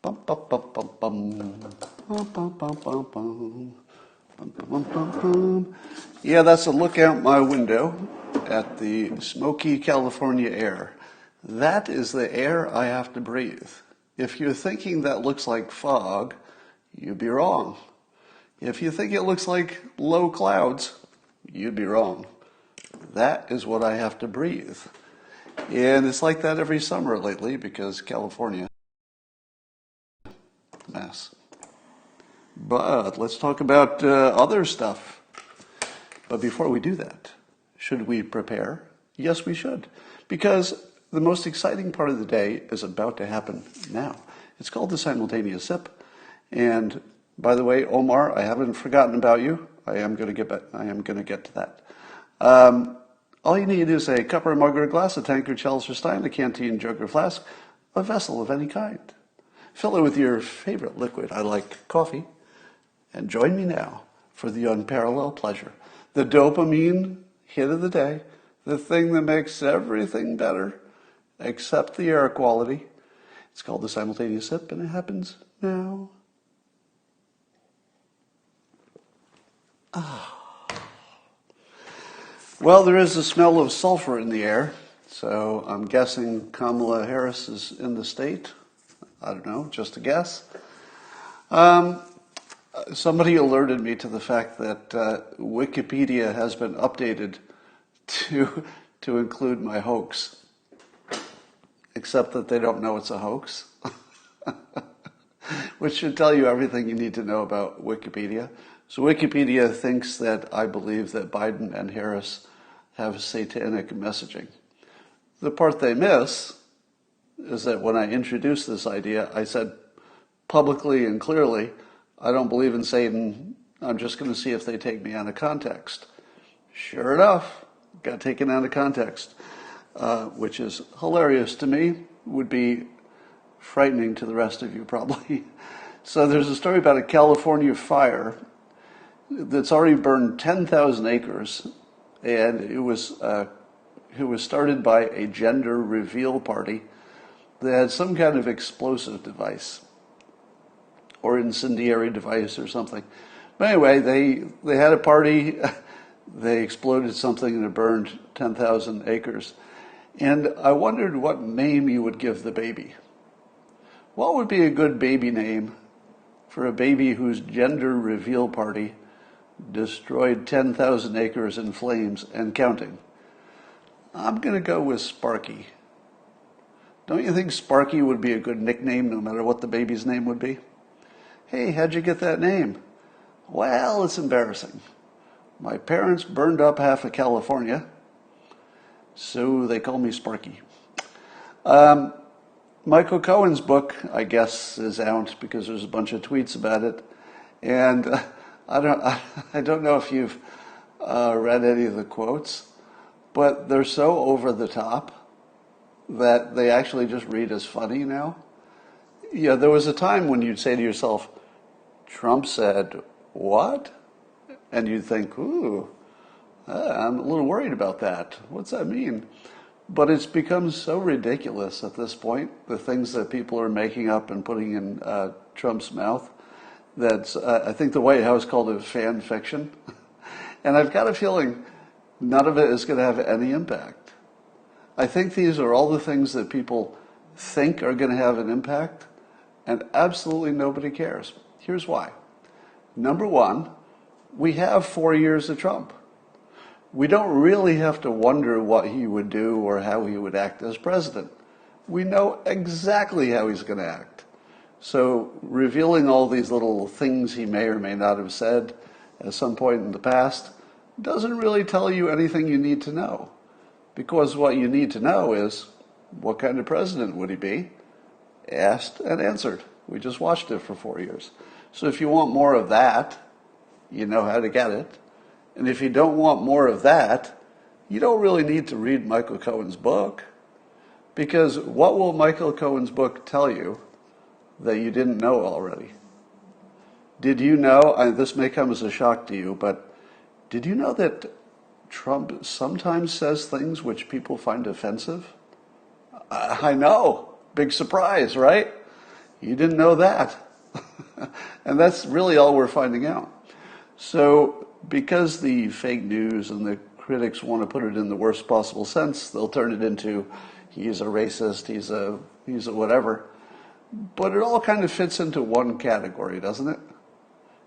Bum, bum, bum, bum, bum. Bum, bum, bum, bum, bum. Bum, bum, bum, bum. Yeah, that's a look out my window at the smoky California air. That is the air I have to breathe. If you're thinking that looks like fog, you'd be wrong. If you think it looks like low clouds, you'd be wrong. That is what I have to breathe. And it's like that every summer lately because California, mess. But let's talk about other stuff. But before we do that, should we prepare? Yes, we should. Because the most exciting part of the day is about to happen now. It's called the Simultaneous Sip. And by the way, Omar, I haven't forgotten about you. I am going to get to that. All you need is a cup or a mug or a glass, a tankard, chalice or stein, a canteen, jug or flask, a vessel of any kind. Fill it with your favorite liquid. I like coffee. And join me now for the unparalleled pleasure. The dopamine hit of the day, the thing that makes everything better, except the air quality. It's called the Simultaneous Sip, and it happens now. Well, there is a smell of sulfur in the air, so I'm guessing Kamala Harris is in the state. I don't know, just a guess. Somebody alerted me to the fact that Wikipedia has been updated to include my hoax, except that they don't know it's a hoax, which should tell you everything you need to know about Wikipedia. So Wikipedia thinks that I believe that Biden and Harris have satanic messaging. The part they miss is that when I introduced this idea, I said publicly and clearly, I don't believe in Satan. I'm just going to see if they take me out of context. Sure enough, got taken out of context, which is hilarious to me, would be frightening to the rest of you probably. So there's a story about a California fire that's already burned 10,000 acres, and it was started by a gender reveal party that had some kind of explosive device or incendiary device or something. But anyway, they had a party, they exploded something and it burned 10,000 acres. And I wondered what name you would give the baby. What would be a good baby name for a baby whose gender reveal party destroyed 10,000 acres in flames and counting? I'm going to go with Sparky. Don't you think Sparky would be a good nickname no matter what the baby's name would be? Hey, how'd you get that name? Well, it's embarrassing. My parents burned up half of California, so they call me Sparky. Michael Cohen's book, I guess, is out because there's a bunch of tweets about it. And I don't know if you've read any of the quotes, but they're so over the top that they actually just read as funny now. Yeah, there was a time when you'd say to yourself, Trump said, what? And you'd think, ooh, I'm a little worried about that. What's that mean? But it's become so ridiculous at this point, the things that people are making up and putting in Trump's mouth, that I think the White House called it fan fiction. And I've got a feeling none of it is going to have any impact. I think these are all the things that people think are going to have an impact, and absolutely nobody cares. Here's why. Number one, we have 4 years of Trump. We don't really have to wonder what he would do or how he would act as president. We know exactly how he's going to act. So revealing all these little things he may or may not have said at some point in the past doesn't really tell you anything you need to know. Because what you need to know is, what kind of president would he be? Asked and answered. We just watched it for 4 years. So if you want more of that, you know how to get it. And if you don't want more of that, you don't really need to read Michael Cohen's book. Because what will Michael Cohen's book tell you that you didn't know already? Did you know, this may come as a shock to you, but did you know that Trump sometimes says things which people find offensive? I know. Big surprise, right? You didn't know that. And that's really all we're finding out. So because the fake news and the critics want to put it in the worst possible sense, they'll turn it into he's a racist, he's a whatever. But it all kind of fits into one category, doesn't it?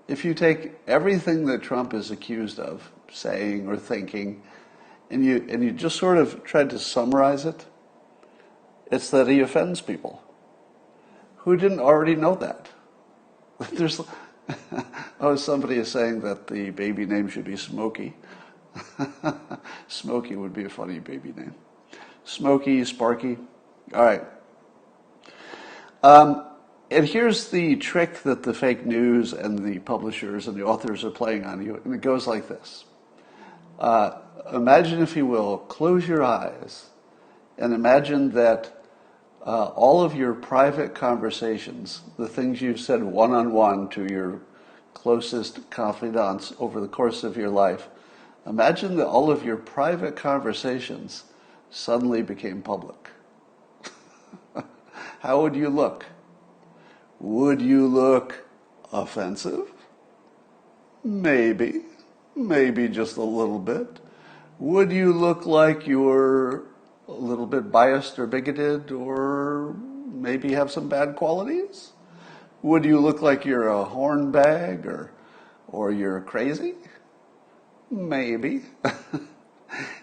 If you take everything that Trump is accused of saying or thinking, and you just sort of tried to summarize it, it's that he offends people. Who didn't already know that? There's, somebody is saying that the baby name should be Smokey. Smokey would be a funny baby name. Smokey, Sparky. All right. And here's the trick that the fake news and the publishers and the authors are playing on you, and it goes like this. Imagine, if you will, close your eyes and imagine that all of your private conversations, the things you've said one-on-one to your closest confidants over the course of your life, imagine that all of your private conversations suddenly became public. How would you look? Would you look offensive? Maybe just a little bit. Would you look like you're a little bit biased or bigoted or maybe have some bad qualities? Would you look like you're a hornbag or you're crazy? Maybe.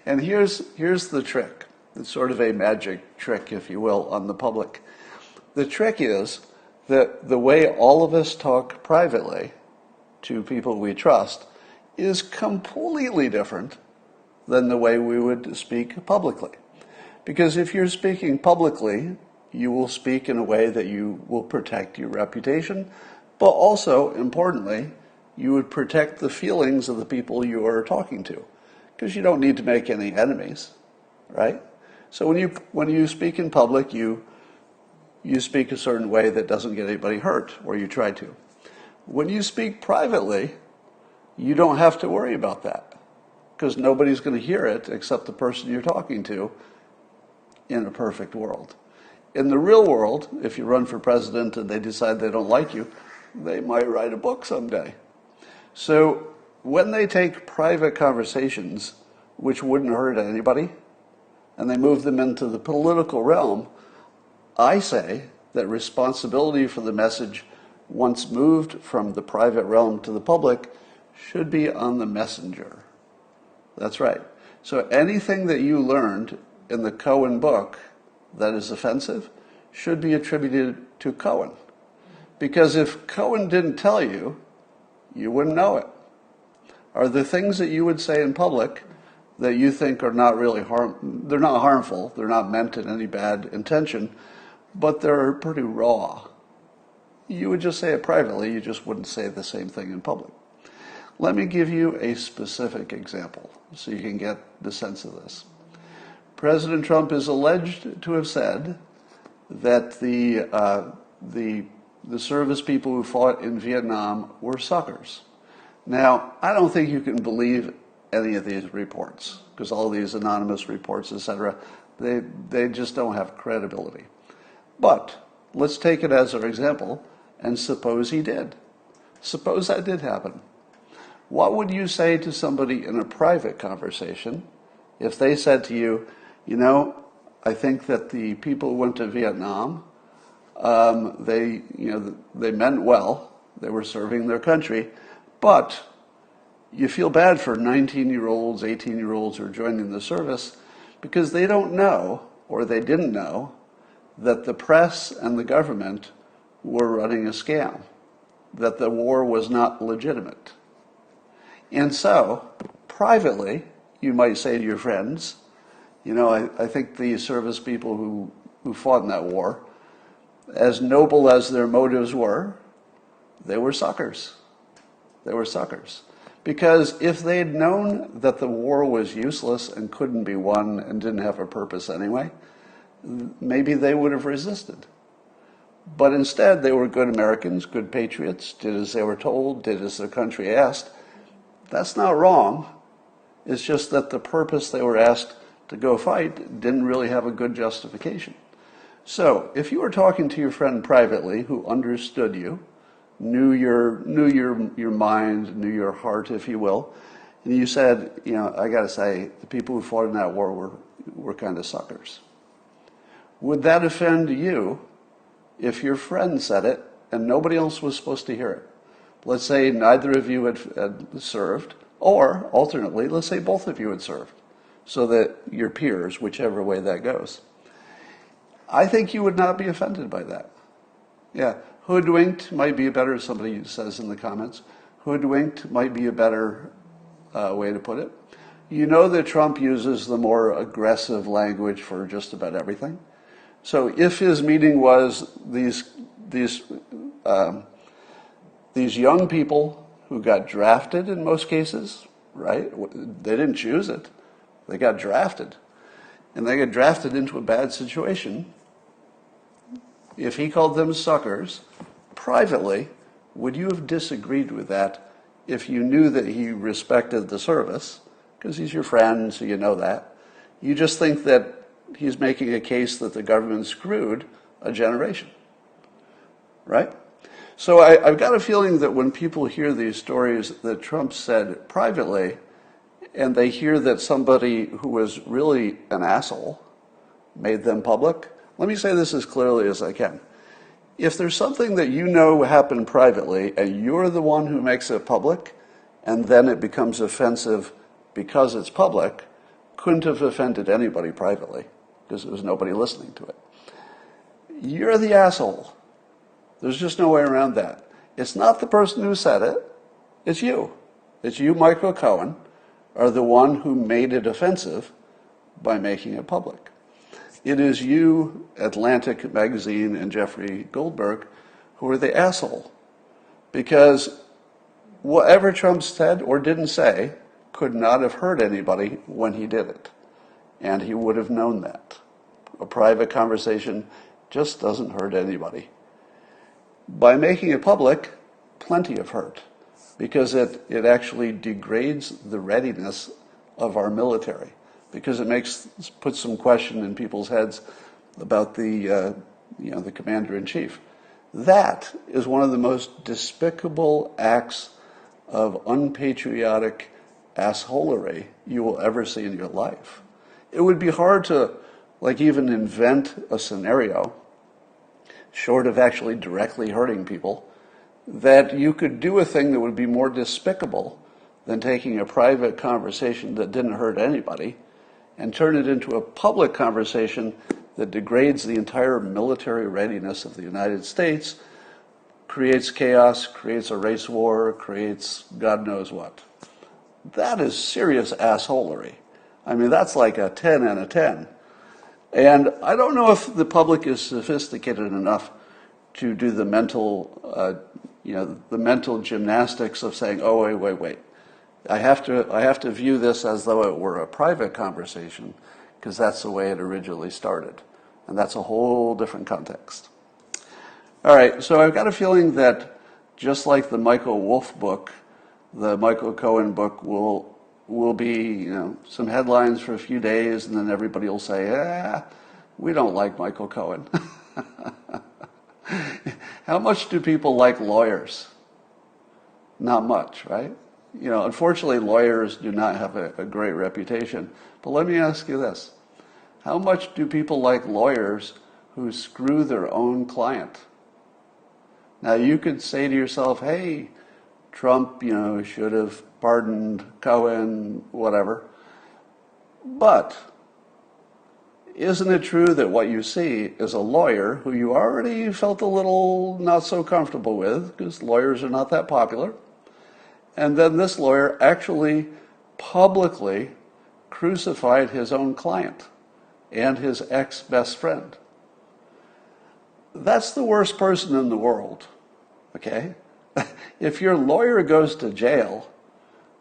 And here's the trick. It's sort of a magic trick, if you will, on the public. The trick is that the way all of us talk privately to people we trust is completely different than the way we would speak publicly. Because if you're speaking publicly, you will speak in a way that you will protect your reputation, but also, importantly, you would protect the feelings of the people you are talking to, because you don't need to make any enemies, right? So when you speak in public, you speak a certain way that doesn't get anybody hurt, or you try to. When you speak privately, you don't have to worry about that, because nobody's going to hear it except the person you're talking to in a perfect world. In the real world, if you run for president and they decide they don't like you, they might write a book someday. So when they take private conversations, which wouldn't hurt anybody, and they move them into the political realm, I say that responsibility for the message, once moved from the private realm to the public, should be on the messenger. That's right. So anything that you learned in the Cohen book that is offensive should be attributed to Cohen. Because if Cohen didn't tell you, you wouldn't know it. Are there things that you would say in public that you think are not really they're not harmful, they're not meant in any bad intention, but they're pretty raw? You would just say it privately, you just wouldn't say the same thing in public. Let me give you a specific example so you can get the sense of this. President Trump is alleged to have said that the service people who fought in Vietnam were suckers. Now, I don't think you can believe any of these reports, because all these anonymous reports, etc., they just don't have credibility. But let's take it as our example, and suppose he did. Suppose that did happen. What would you say to somebody in a private conversation if they said to you, you know, I think that the people who went to Vietnam, they meant well, they were serving their country, but you feel bad for 19-year-olds, 18-year-olds who are joining the service because they don't know, or they didn't know, that the press and the government were running a scam, that the war was not legitimate. And so, privately, you might say to your friends, you know, I think the service people who fought in that war, as noble as their motives were, they were suckers. They were suckers. Because if they'd known that the war was useless and couldn't be won and didn't have a purpose anyway, maybe they would have resisted. But instead, they were good Americans, good patriots, did as they were told, did as their country asked. That's not wrong. It's just that the purpose they were asked to go fight didn't really have a good justification. So if you were talking to your friend privately who understood you, knew your mind, knew your heart, if you will, and you said, I got to say, the people who fought in that war were kind of suckers. Would that offend you if your friend said it and nobody else was supposed to hear it? Let's say neither of you had served, or alternately, let's say both of you had served, so that your peers, whichever way that goes. I think you would not be offended by that. Yeah, hoodwinked might be a better, somebody says in the comments, hoodwinked might be a better way to put it. You know that Trump uses the more aggressive language for just about everything. So if his meaning was these young people who got drafted in most cases, right? They didn't choose it. They got drafted. And they got drafted into a bad situation. If he called them suckers, privately, would you have disagreed with that if you knew that he respected the service? Because he's your friend, so you know that. You just think that he's making a case that the government screwed a generation, right? So I've got a feeling that when people hear these stories that Trump said privately, and they hear that somebody who was really an asshole made them public, let me say this as clearly as I can. If there's something that you know happened privately and you're the one who makes it public, and then it becomes offensive because it's public, couldn't have offended anybody privately because there was nobody listening to it. You're the asshole. There's just no way around that. It's not the person who said it. It's you. It's you, Michael Cohen, are the one who made it offensive by making it public. It is you, Atlantic Magazine, and Jeffrey Goldberg, who are the asshole. Because whatever Trump said or didn't say could not have hurt anybody when he did it. And he would have known that. A private conversation just doesn't hurt anybody. By making it public, plenty of hurt, because it actually degrades the readiness of our military, because it puts some question in people's heads about the commander-in-chief. That is one of the most despicable acts of unpatriotic assholery you will ever see in your life. It would be hard to even invent a scenario, short of actually directly hurting people, that you could do a thing that would be more despicable than taking a private conversation that didn't hurt anybody and turn it into a public conversation that degrades the entire military readiness of the United States, creates chaos, creates a race war, creates God knows what. That is serious assholery. I mean, that's like a 10 out of 10. And I don't know if the public is sophisticated enough to do the mental gymnastics of saying, oh, wait. I have to view this as though it were a private conversation, because that's the way it originally started. And that's a whole different context. All right, so I've got a feeling that just like the Michael Wolff book, the Michael Cohen book will be, some headlines for a few days, and then everybody will say, we don't like Michael Cohen. How much do people like lawyers? Not much, right? Unfortunately, lawyers do not have a great reputation. But let me ask you this. How much do people like lawyers who screw their own client? Now, you could say to yourself, hey, Trump, should have pardoned Cohen, whatever. But isn't it true that what you see is a lawyer who you already felt a little not so comfortable with, because lawyers are not that popular, and then this lawyer actually publicly crucified his own client and his ex-best friend? That's the worst person in the world, okay? If your lawyer goes to jail,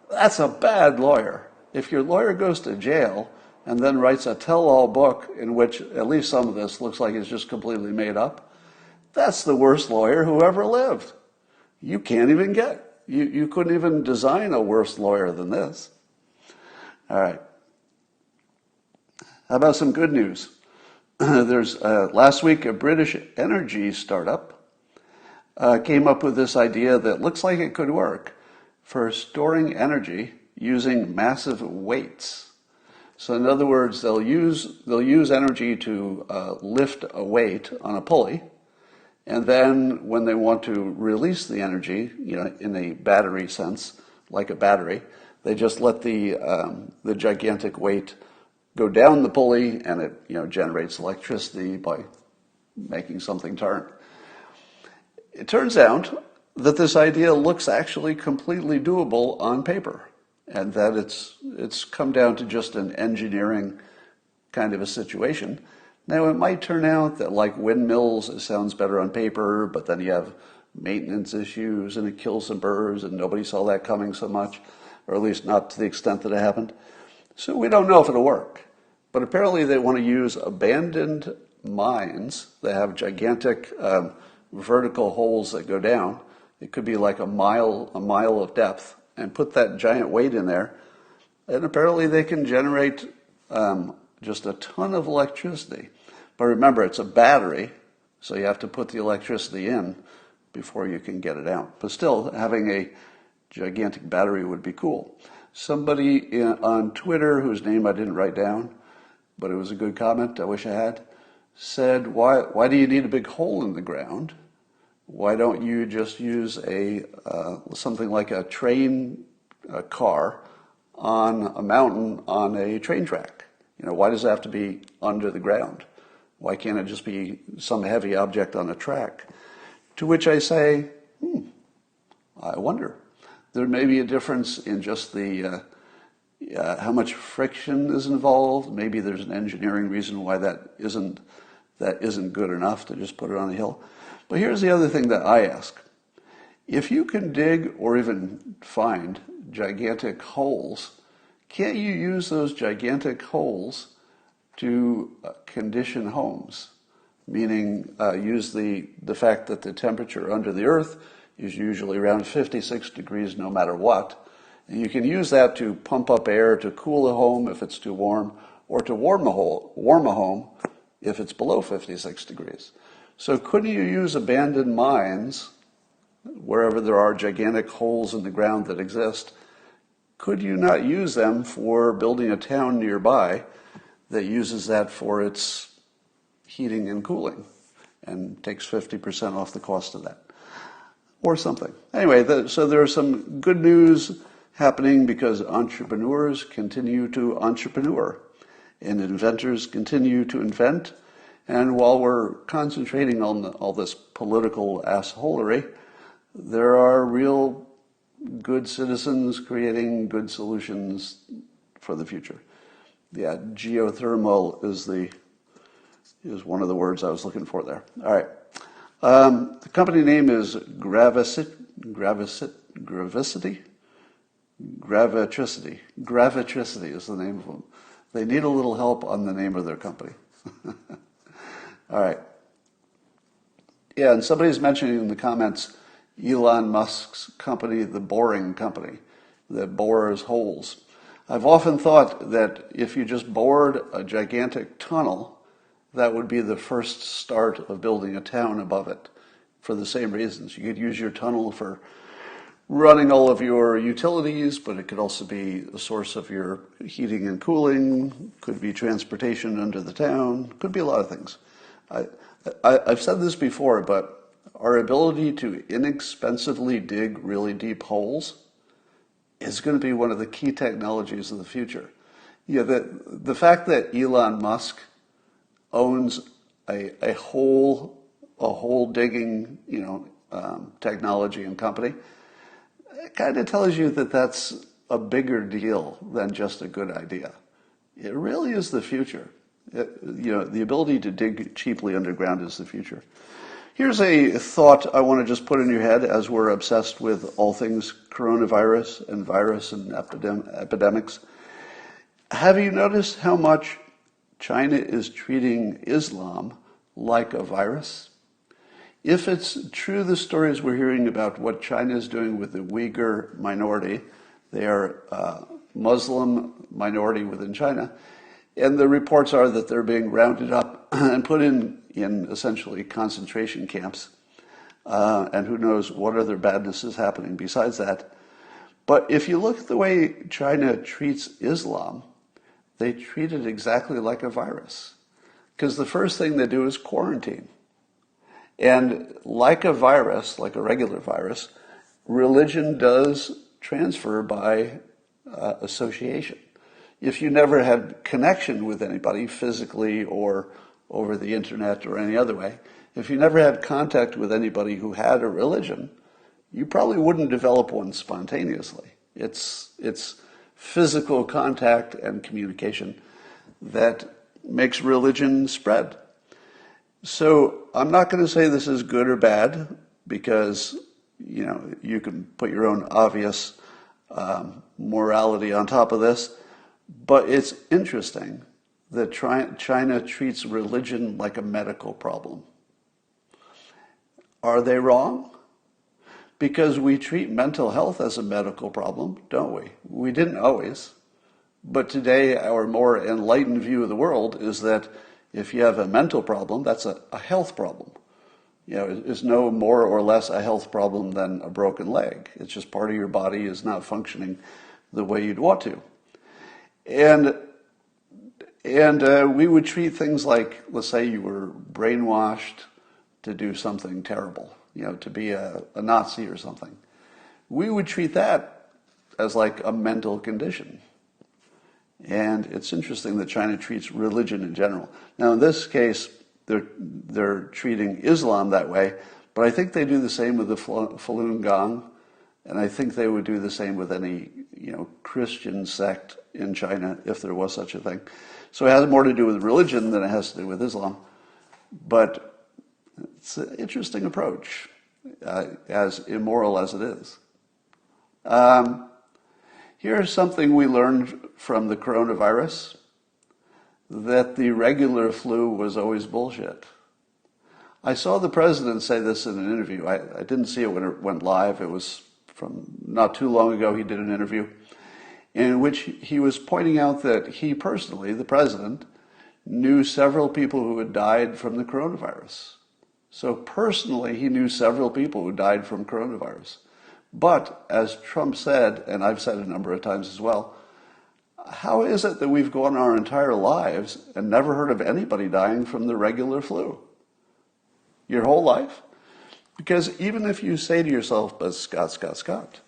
that's a bad lawyer. If your lawyer goes to jail and then writes a tell-all book in which at least some of this looks like it's just completely made up, that's the worst lawyer who ever lived. You can't even you couldn't even design a worse lawyer than this. All right. How about some good news? There's last week a British energy startup came up with this idea that looks like it could work for storing energy using massive weights. So in other words, they'll use energy to lift a weight on a pulley, and then when they want to release the energy, in a battery sense, like a battery, they just let the gigantic weight go down the pulley, and it generates electricity by making something turn. It turns out that this idea looks actually completely doable on paper, and that it's come down to just an engineering kind of a situation. Now, it might turn out that like windmills, it sounds better on paper, but then you have maintenance issues and it kills some birds, and nobody saw that coming so much, or at least not to the extent that it happened. So we don't know if it'll work. But apparently they want to use abandoned mines that have gigantic vertical holes that go down. It could be like a mile of depth, and put that giant weight in there. And apparently they can generate just a ton of electricity. But remember, it's a battery, so you have to put the electricity in before you can get it out. But still, having a gigantic battery would be cool. Somebody on Twitter, whose name I didn't write down, but it was a good comment, I wish I had, said, why do you need a big hole in the ground? Why don't you just use something like a car on a mountain on a train track? Why does it have to be under the ground? Why can't it just be some heavy object on a track? To which I say, I wonder. There may be a difference in just how much friction is involved. Maybe there's an engineering reason why that isn't good enough to just put it on a hill. But here's the other thing that I ask. If you can dig or even find gigantic holes, can't you use those gigantic holes to condition homes? Meaning use the fact that the temperature under the earth is usually around 56 degrees no matter what. And you can use that to pump up air to cool a home if it's too warm, or to warm a home if it's below 56 degrees. So couldn't you use abandoned mines, wherever there are gigantic holes in the ground that exist? Could you not use them for building a town nearby that uses that for its heating and cooling and takes 50% off the cost of that? Or something. Anyway, so there's some good news happening because entrepreneurs continue to entrepreneur and inventors continue to invent. And while we're concentrating on all this political assholery, there are real good citizens creating good solutions for the future. Yeah, geothermal is one of the words I was looking for there. All right. The company name is Gravitricity. Gravitricity is the name of them. They need a little help on the name of their company. All right. Yeah, and somebody's mentioning in the comments Elon Musk's company, the Boring Company, that bores holes. I've often thought that if you just bored a gigantic tunnel, that would be the first start of building a town above it for the same reasons. You could use your tunnel for running all of your utilities, but it could also be a source of your heating and cooling, could be transportation under the town, could be a lot of things. I've said this before, but our ability to inexpensively dig really deep holes is going to be one of the key technologies of the future. The fact that Elon Musk owns a hole digging technology and company, it kind of tells you that that's a bigger deal than just a good idea. It really is the future. The ability to dig cheaply underground is the future. Here's a thought I want to just put in your head as we're obsessed with all things coronavirus and virus and epidemics. Have you noticed how much China is treating Islam like a virus? If it's true, the stories we're hearing about what China is doing with the Uyghur minority, they are a Muslim minority within China, and the reports are that they're being rounded up and put in essentially concentration camps. And who knows what other badness is happening besides that. But if you look at the way China treats Islam, they treat it exactly like a virus. Because the first thing they do is quarantine. And like a virus, like a regular virus, religion does transfer by association. If you never had connection with anybody physically or over the internet or any other way, if you never had contact with anybody who had a religion, you probably wouldn't develop one spontaneously. It's physical contact and communication that makes religion spread. So I'm not going to say this is good or bad because, you can put your own obvious morality on top of this, but it's interesting that China treats religion like a medical problem. Are they wrong? Because we treat mental health as a medical problem, don't we? We didn't always. But today, our more enlightened view of the world is that if you have a mental problem, that's a health problem. It's no more or less a health problem than a broken leg. It's just part of your body is not functioning the way you'd want to. And we would treat things like, let's say you were brainwashed to do something terrible, to be a Nazi or something. We would treat that as like a mental condition. And it's interesting that China treats religion in general. Now, in this case, they're treating Islam that way, but I think they do the same with the Falun Gong, and I think they would do the same with any, Christian sect in China, if there was such a thing. So it has more to do with religion than it has to do with Islam. But it's an interesting approach, as immoral as it is. Here's something we learned from the coronavirus, that the regular flu was always bullshit. I saw the president say this in an interview. I didn't see it when it went live. It was from not too long ago. He did an interview in which he was pointing out that he personally, the president, knew several people who had died from the coronavirus. So personally, he knew several people who died from coronavirus. But as Trump said, and I've said a number of times as well, how is it that we've gone our entire lives and never heard of anybody dying from the regular flu? Your whole life? Because even if you say to yourself, but Scott,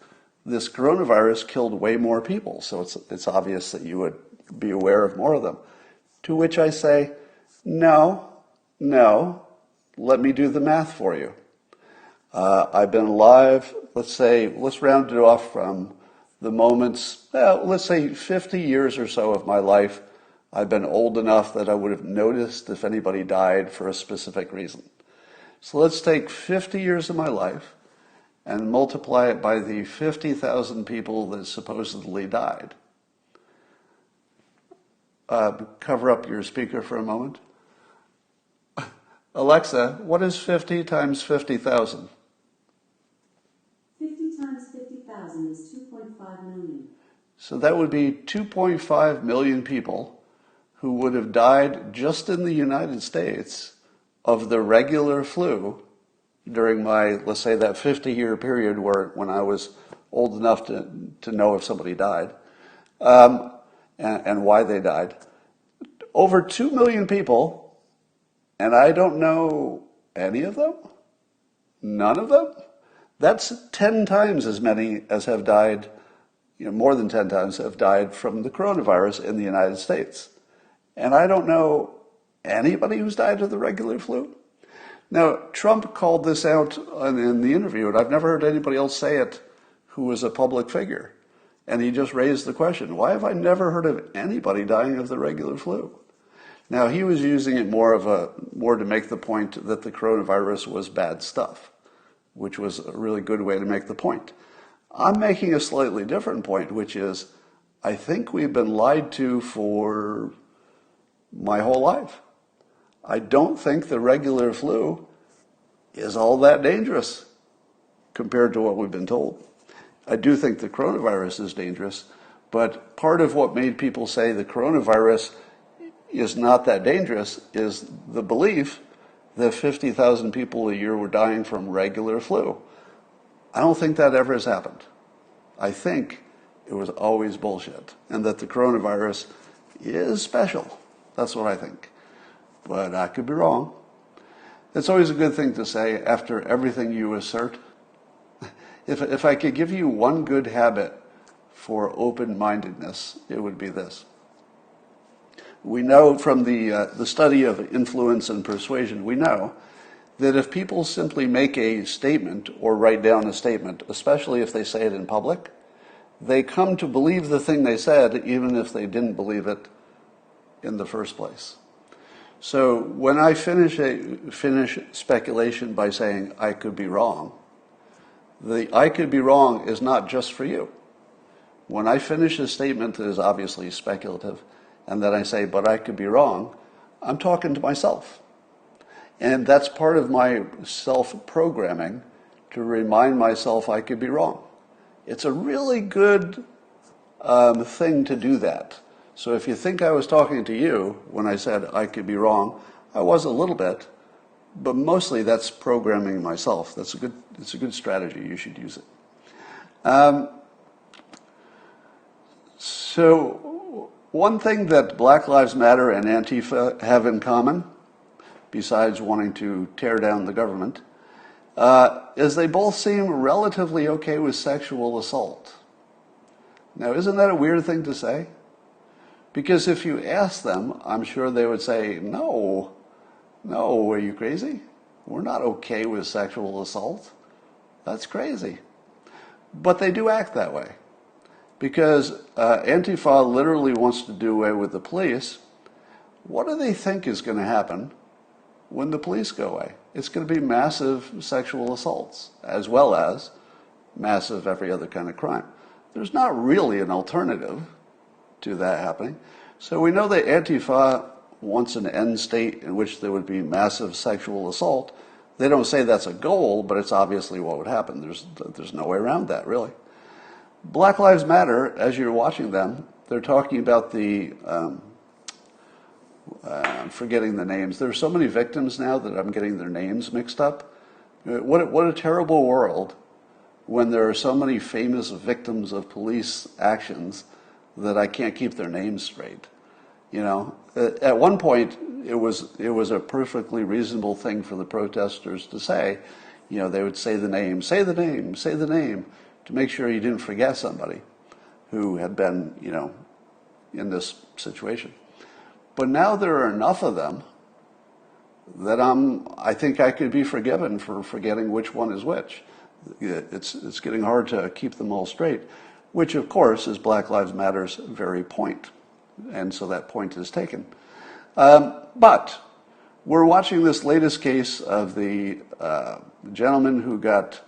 this coronavirus killed way more people, so it's obvious that you would be aware of more of them. To which I say, no, let me do the math for you. I've been alive, let's round it off from the moments, let's say 50 years or so of my life, I've been old enough that I would have noticed if anybody died for a specific reason. So let's take 50 years of my life and multiply it by the 50,000 people that supposedly died. Cover up your speaker for a moment. Alexa, what is 50 times 50,000? 50 times 50,000 is 2.5 million. So that would be 2.5 million people who would have died just in the United States of the regular flu during my, let's say, that 50-year period when I was old enough to know if somebody died and why they died. Over 2 million people, and I don't know any of them? None of them? That's 10 times as many as have died, more than 10 times have died from the coronavirus in the United States. And I don't know anybody who's died of the regular flu. Now, Trump called this out in the interview, and I've never heard anybody else say it who was a public figure. And he just raised the question, why have I never heard of anybody dying of the regular flu? Now, he was using it more to make the point that the coronavirus was bad stuff, which was a really good way to make the point. I'm making a slightly different point, which is, I think we've been lied to for my whole life. I don't think the regular flu is all that dangerous compared to what we've been told. I do think the coronavirus is dangerous, but part of what made people say the coronavirus is not that dangerous is the belief that 50,000 people a year were dying from regular flu. I don't think that ever has happened. I think it was always bullshit, and that the coronavirus is special. That's what I think. But I could be wrong. It's always a good thing to say after everything you assert. If I could give you one good habit for open-mindedness, it would be this. We know from the study of influence and persuasion, we know that if people simply make a statement or write down a statement, especially if they say it in public, they come to believe the thing they said even if they didn't believe it in the first place. So when I finish speculation by saying I could be wrong, the I could be wrong is not just for you. When I finish a statement that is obviously speculative, and then I say, but I could be wrong, I'm talking to myself. And that's part of my self-programming to remind myself I could be wrong. It's a really good thing to do that. So if you think I was talking to you when I said I could be wrong, I was a little bit, but mostly that's programming myself. It's a good strategy. You should use it. So one thing that Black Lives Matter and Antifa have in common, besides wanting to tear down the government, is they both seem relatively okay with sexual assault. Now, isn't that a weird thing to say? Because if you ask them, I'm sure they would say, no, are you crazy? We're not okay with sexual assault. That's crazy. But they do act that way. Because Antifa literally wants to do away with the police. What do they think is going to happen when the police go away? It's going to be massive sexual assaults, as well as massive every other kind of crime. There's not really an alternative to that happening. So we know that Antifa wants an end state in which there would be massive sexual assault. They don't say that's a goal, but it's obviously what would happen. There's no way around that, really. Black Lives Matter, as you're watching them, they're talking about the, I'm forgetting the names. There are so many victims now that I'm getting their names mixed up. What a terrible world when there are so many famous victims of police actions that I can't keep their names straight. You know, at one point it was a perfectly reasonable thing for the protesters to say. You know, they would say the name, to make sure you didn't forget somebody who had been, you know, in this situation. But now there are enough of them that I think I could be forgiven for forgetting which one is which. It's getting hard to keep them all straight, which of course is Black Lives Matter's very point. And so that point is taken. But we're watching this latest case of the gentleman who got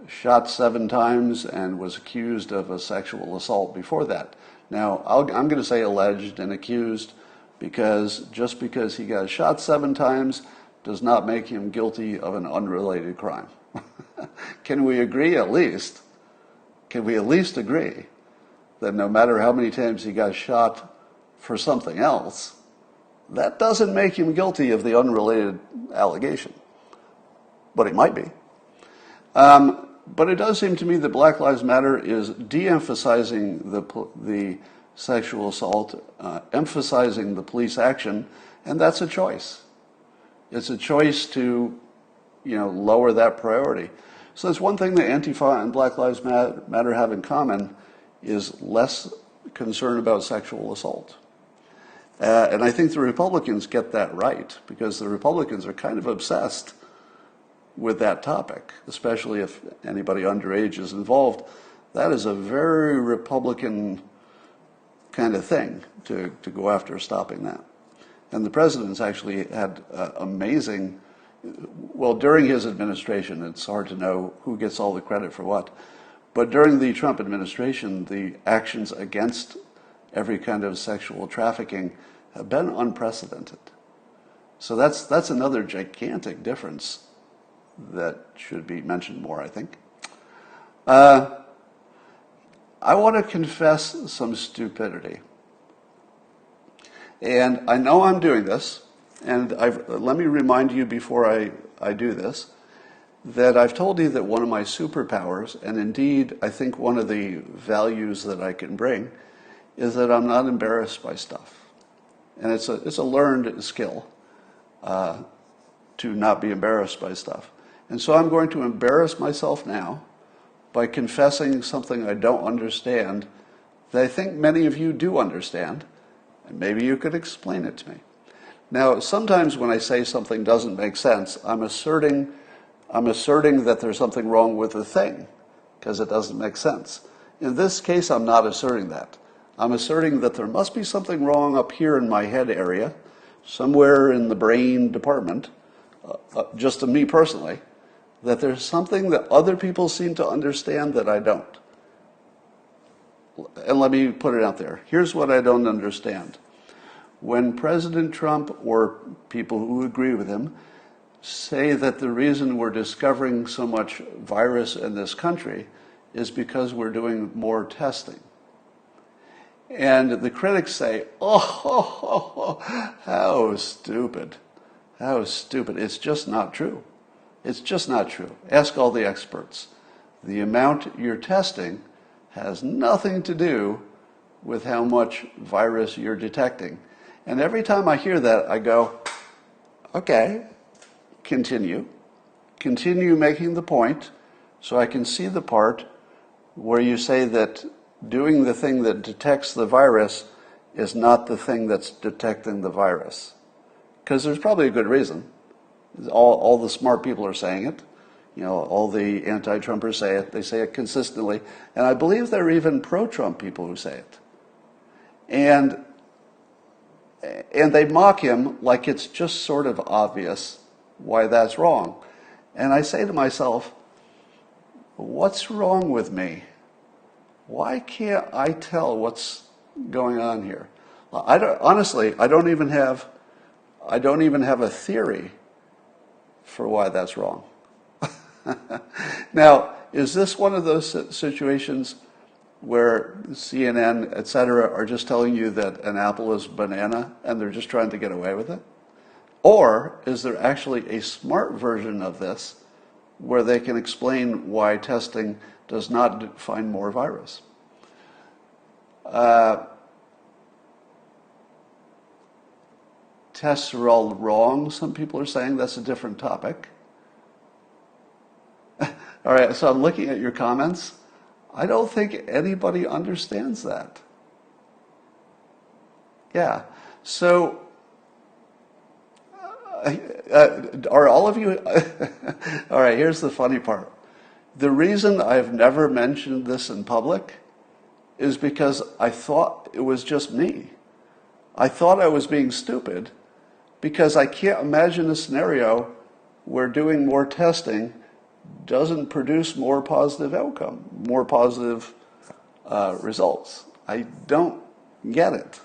shot 7 times and was accused of a sexual assault before that. Now, I'm going to say alleged and accused because just because he got shot 7 times does not make him guilty of an unrelated crime. Can we agree at least? Can we at least agree that no matter how many times he got shot for something else, that doesn't make him guilty of the unrelated allegation? But he might be. But it does seem to me that Black Lives Matter is de-emphasizing the sexual assault, emphasizing the police action, and that's a choice. It's a choice to, you know, lower that priority. So that's one thing that Antifa and Black Lives Matter have in common is less concern about sexual assault. And I think the Republicans get that right because the Republicans are kind of obsessed with that topic, especially if anybody underage is involved. That is a very Republican kind of thing to go after stopping that. And the president's actually had amazing, well, during his administration, it's hard to know who gets all the credit for what, but during the Trump administration, the actions against every kind of sexual trafficking have been unprecedented. So that's another gigantic difference that should be mentioned more, I think. I want to confess some stupidity. And I know I'm doing this, and let me remind you before I do this, that I've told you that one of my superpowers, and indeed I think one of the values that I can bring, is that I'm not embarrassed by stuff. And it's a learned skill to not be embarrassed by stuff. And so I'm going to embarrass myself now by confessing something I don't understand that I think many of you do understand, and maybe you could explain it to me. Now, sometimes when I say something doesn't make sense, I'm asserting that there's something wrong with the thing, because it doesn't make sense. In this case, I'm not asserting that. I'm asserting that there must be something wrong up here in my head area, somewhere in the brain department, just to me personally, that there's something that other people seem to understand that I don't. And let me put it out there. Here's what I don't understand. When President Trump or people who agree with him say that the reason we're discovering so much virus in this country is because we're doing more testing. And the critics say, how stupid. How stupid. It's just not true. It's just not true. Ask all the experts. The amount you're testing has nothing to do with how much virus you're detecting. And every time I hear that, I go, okay, continue. Continue making the point so I can see the part where you say that doing the thing that detects the virus is not the thing that's detecting the virus. Because there's probably a good reason. All the smart people are saying it. You know, all the anti-Trumpers say it. They say it consistently. And I believe there are even pro-Trump people who say it. And they mock him like it's just sort of obvious why that's wrong. And I say to myself, what's wrong with me? Why can't I tell what's going on here? Honestly, I don't even have a theory for why that's wrong. Now, is this one of those situations where CNN, et cetera, are just telling you that an apple is banana and they're just trying to get away with it? Or is there actually a smart version of this where they can explain why testing does not find more virus? Tests are all wrong, some people are saying. That's a different topic. All right, so I'm looking at your comments. I don't think anybody understands that. Yeah, so are all of you... All right, here's the funny part. The reason I've never mentioned this in public is because I thought it was just me. I thought I was being stupid because I can't imagine a scenario where doing more testing doesn't produce more positive outcome, more positive results. I don't get it.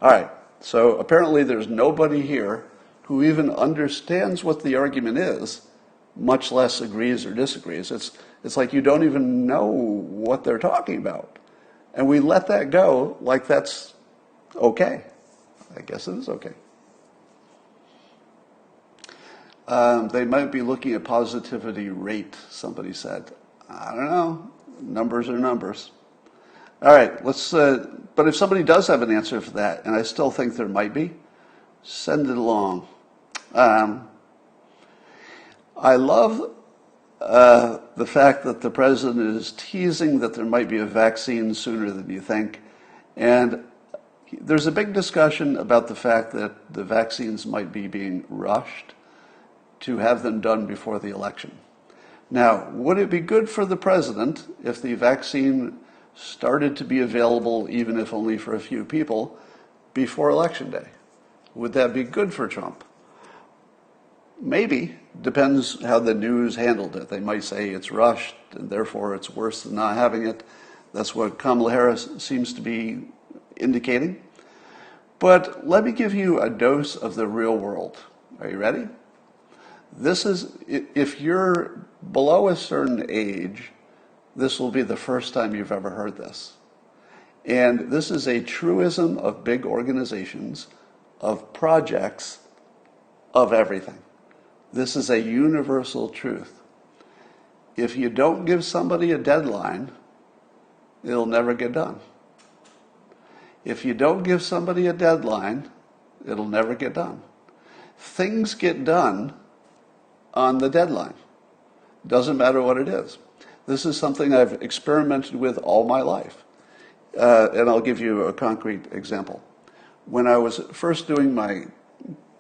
All right, so apparently there's nobody here who even understands what the argument is, much less agrees or disagrees. It's like you don't even know what they're talking about. And we let that go like that's okay. I guess it is okay. They might be looking at positivity rate, somebody said. I don't know. Numbers are numbers. All right, let's. But if somebody does have an answer for that, and I still think there might be, send it along. I love the fact that the president is teasing that there might be a vaccine sooner than you think. And there's a big discussion about the fact that the vaccines might be being rushed to have them done before the election. Now, would it be good for the president if the vaccine started to be available, even if only for a few people, before Election Day? Would that be good for Trump? Maybe. Depends how the news handled it. They might say it's rushed and therefore it's worse than not having it. That's what Kamala Harris seems to be indicating. But let me give you a dose of the real world. Are you ready? This is, if you're below a certain age, this will be the first time you've ever heard this. And this is a truism of big organizations, of projects, of everything. This is a universal truth. If you don't give somebody a deadline, it'll never get done. If you don't give somebody a deadline, it'll never get done. Things get done on the deadline. Doesn't matter what it is. This is something I've experimented with all my life. And I'll give you a concrete example. When I was first doing my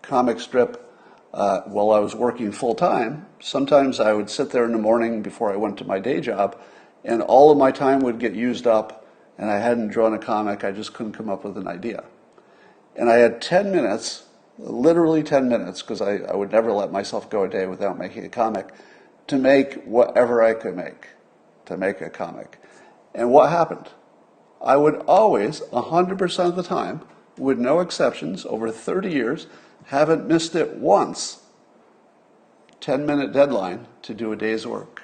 comic strip while I was working full time, sometimes I would sit there in the morning before I went to my day job, and all of my time would get used up, and I hadn't drawn a comic. I just couldn't come up with an idea. And I had 10 minutes, literally 10 minutes, because I would never let myself go a day without making a comic, to make whatever I could make, to make a comic. And what happened? I would always, 100% of the time, with no exceptions, over 30 years, haven't missed it once, 10-minute deadline to do a day's work.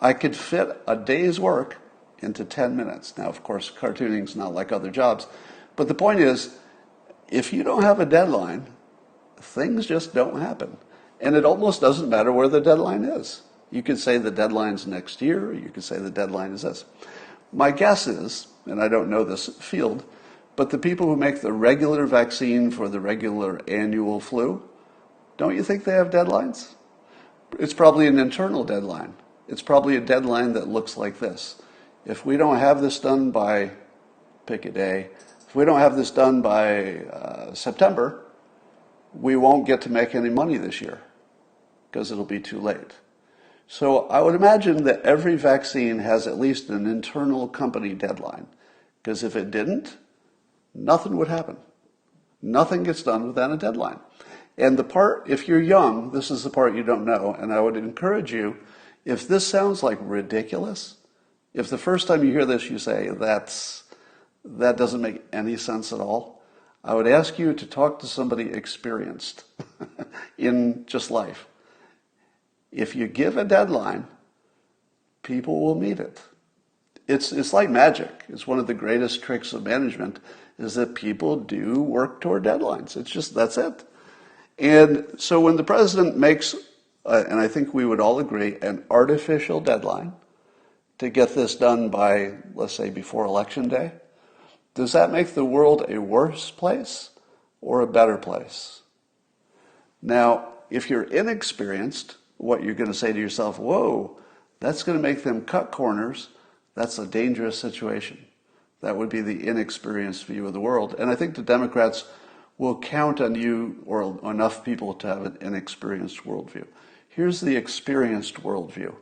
I could fit a day's work into 10 minutes. Now, of course, cartooning's not like other jobs, but the point is, if you don't have a deadline, things just don't happen. And it almost doesn't matter where the deadline is. You could say the deadline's next year, you could say the deadline is this. My guess is, and I don't know this field, but the people who make the regular vaccine for the regular annual flu, don't you think they have deadlines? It's probably an internal deadline. It's probably a deadline that looks like this. If we don't have this done by, pick a day, if we don't have this done by September, we won't get to make any money this year because it'll be too late. So I would imagine that every vaccine has at least an internal company deadline, because if it didn't, nothing would happen. Nothing gets done without a deadline. And the part, if you're young, this is the part you don't know, and I would encourage you, if this sounds like ridiculous, if the first time you hear this you say, that doesn't make any sense at all, I would ask you to talk to somebody experienced in just life. If you give a deadline, people will meet it. It's like magic. It's one of the greatest tricks of management is that people do work toward deadlines. It's just, that's it. And so when the president makes, and I think we would all agree, an artificial deadline to get this done by, let's say, before Election Day, does that make the world a worse place or a better place? Now, if you're inexperienced, what you're going to say to yourself, whoa, that's going to make them cut corners. That's a dangerous situation. That would be the inexperienced view of the world. And I think the Democrats will count on you or enough people to have an inexperienced worldview. Here's the experienced worldview.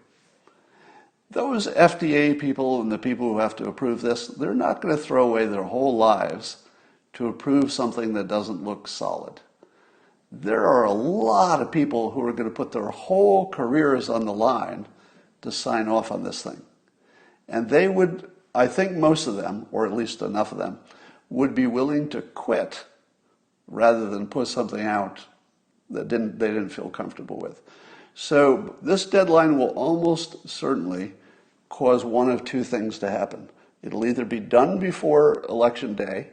Those FDA people and the people who have to approve this, they're not going to throw away their whole lives to approve something that doesn't look solid. There are a lot of people who are going to put their whole careers on the line to sign off on this thing. And they would, I think most of them, or at least enough of them, would be willing to quit rather than put something out that they didn't feel comfortable with. So this deadline will almost certainly cause one of two things to happen. It'll either be done before Election Day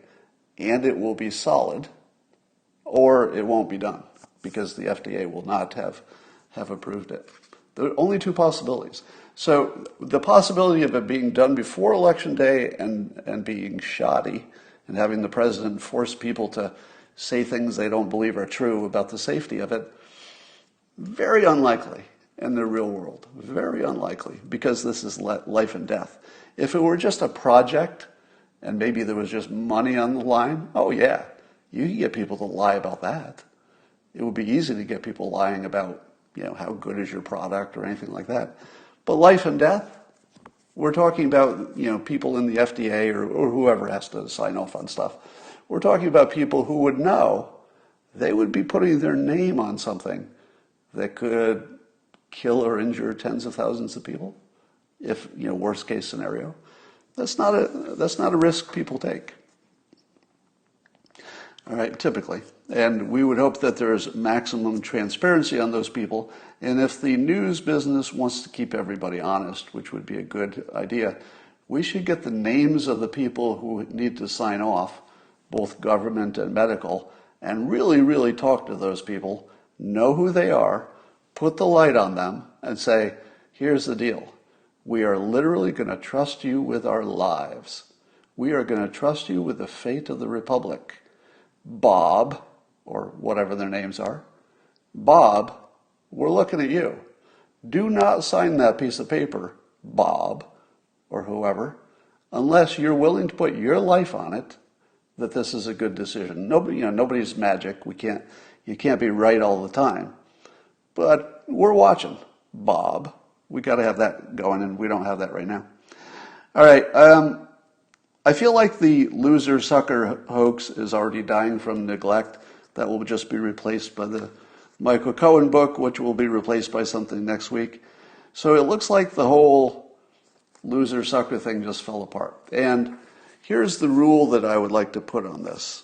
and it will be solid, or it won't be done because the FDA will not have approved it. There are only two possibilities. So the possibility of it being done before Election Day and being shoddy and having the president force people to say things they don't believe are true about the safety of it, very unlikely in the real world. Very unlikely, because this is life and death. If it were just a project and maybe there was just money on the line, oh yeah, you can get people to lie about that. It would be easy to get people lying about, how good is your product or anything like that. But life and death, we're talking about, people in the FDA or whoever has to sign off on stuff. We're talking about people who would know they would be putting their name on something that could kill or injure tens of thousands of people, if, worst case scenario. That's not a risk people take. All right, typically. And we would hope that there's maximum transparency on those people. And if the news business wants to keep everybody honest, which would be a good idea, We should get the names of the people who need to sign off, both government and medical, and really, really talk to those people, know who they are, put the light on them, and say, here's the deal. We are literally going to trust you with our lives. We are going to trust you with the fate of the Republic. Bob, or whatever their names are, Bob, we're looking at you. Do not sign that piece of paper, Bob, or whoever, unless you're willing to put your life on it that this is a good decision. Nobody's magic. You can't be right all the time. But we're watching, Bob. We got to have that going, and we don't have that right now. All right. I feel like the loser sucker hoax is already dying from neglect. That will just be replaced by the Michael Cohen book, which will be replaced by something next week. So it looks like the whole loser sucker thing just fell apart. And here's the rule that I would like to put on this,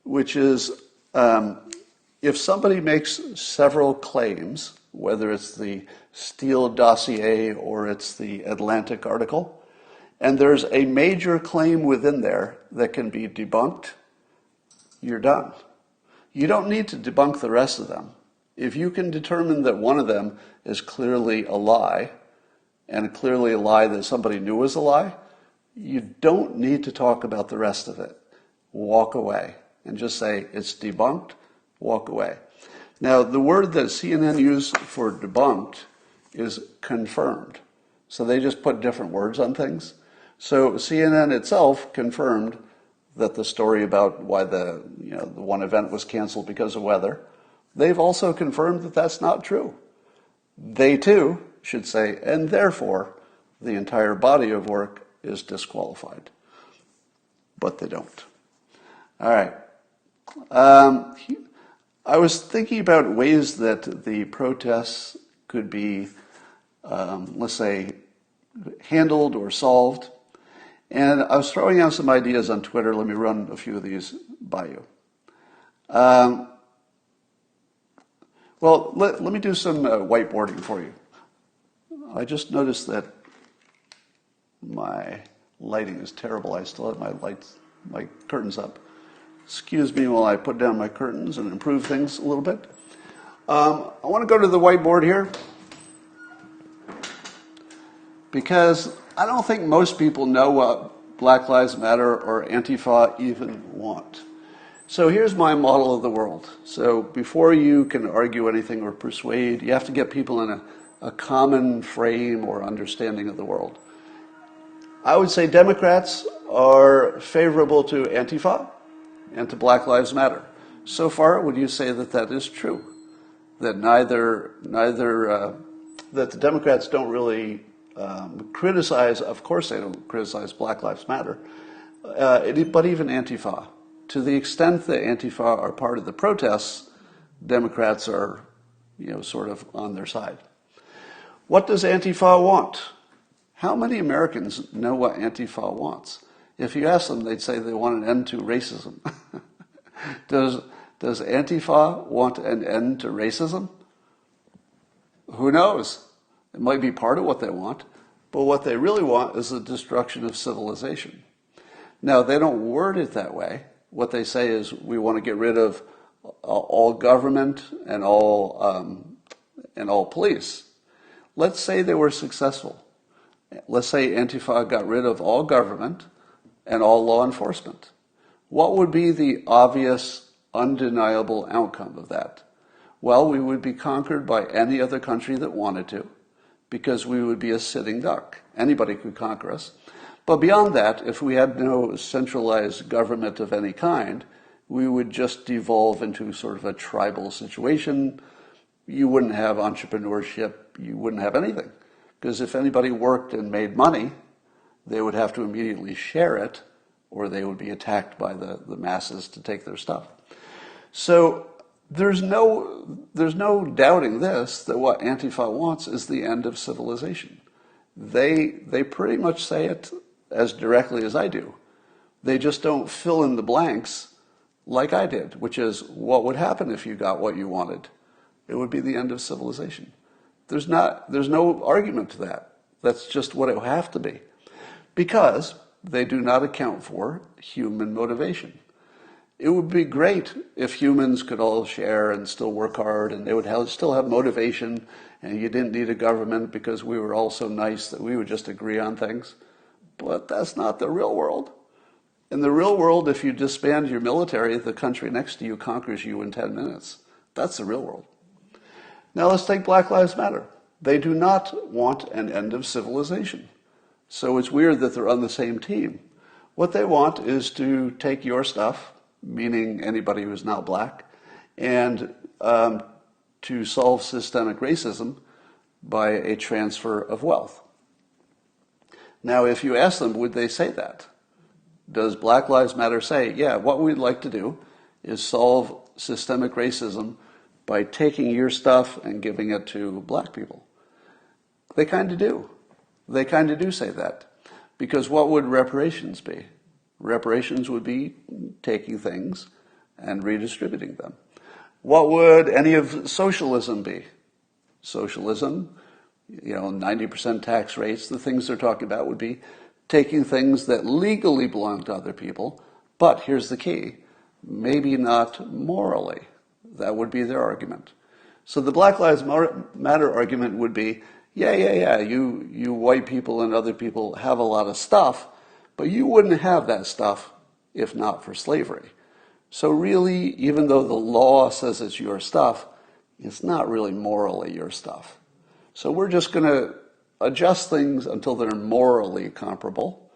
which is if somebody makes several claims, whether it's the Steele dossier or it's the Atlantic article, and there's a major claim within there that can be debunked, you're done. You don't need to debunk the rest of them. If you can determine that one of them is clearly a lie, and clearly a lie that somebody knew was a lie, you don't need to talk about the rest of it. Walk away and just say, it's debunked, walk away. Now, the word that CNN used for debunked is confirmed. So they just put different words on things. So CNN itself confirmed that the story about why the one event was canceled because of weather, they've also confirmed that that's not true. They too should say, and therefore the entire body of work is disqualified. But they don't. All right. I was thinking about ways that the protests could be, let's say, handled or solved. And I was throwing out some ideas on Twitter. Let me run a few of these by you. Well, let me do some whiteboarding for you. I just noticed that my lighting is terrible. I still have my curtains up. Excuse me while I put down my curtains and improve things a little bit. I want to go to the whiteboard here because I don't think most people know what Black Lives Matter or Antifa even want. So here's my model of the world. So before you can argue anything or persuade, you have to get people in a common frame or understanding of the world. I would say Democrats are favorable to Antifa and to Black Lives Matter. So far, would you say that that is true? That that the Democrats don't really criticize, of course they don't criticize Black Lives Matter, but even Antifa. To the extent that Antifa are part of the protests, Democrats are, sort of on their side. What does Antifa want? How many Americans know what Antifa wants? If you ask them, they'd say they want an end to racism. Does Antifa want an end to racism? Who knows? It might be part of what they want, but what they really want is the destruction of civilization. Now, they don't word it that way. What they say is we want to get rid of all government and all police. Let's say they were successful. Let's say Antifa got rid of all government and all law enforcement. What would be the obvious, undeniable outcome of that? Well, we would be conquered by any other country that wanted to, because we would be a sitting duck. Anybody could conquer us. But beyond that, if we had no centralized government of any kind, we would just devolve into sort of a tribal situation. You wouldn't have entrepreneurship. You wouldn't have anything. Because if anybody worked and made money, they would have to immediately share it, or they would be attacked by the masses to take their stuff. So there's no doubting this, that what Antifa wants is the end of civilization. They pretty much say it as directly as I do. They just don't fill in the blanks like I did, which is what would happen if you got what you wanted. It would be the end of civilization. There's no argument to that. That's just what it would have to be. because they do not account for human motivation. It would be great if humans could all share and still work hard, and they would still have motivation, and you didn't need a government because we were all so nice that we would just agree on things. But that's not the real world. In the real world, if you disband your military, the country next to you conquers you in 10 minutes. That's the real world. Now let's take Black Lives Matter. They do not want an end of civilization. So it's weird that they're on the same team. What they want is to take your stuff, meaning anybody who's not black, and to solve systemic racism by a transfer of wealth. Now, if you ask them, would they say that? Does Black Lives Matter say, yeah, what we'd like to do is solve systemic racism by taking your stuff and giving it to black people? They kind of do. They kind of do say that. Because what would reparations be? Reparations would be taking things and redistributing them. What would any of socialism be? Socialism, 90% tax rates, the things they're talking about would be taking things that legally belong to other people, but here's the key, maybe not morally. That would be their argument. So the Black Lives Matter argument would be, you white people and other people have a lot of stuff, but you wouldn't have that stuff if not for slavery. So really, even though the law says it's your stuff, it's not really morally your stuff. So we're just going to adjust things until they're morally comparable,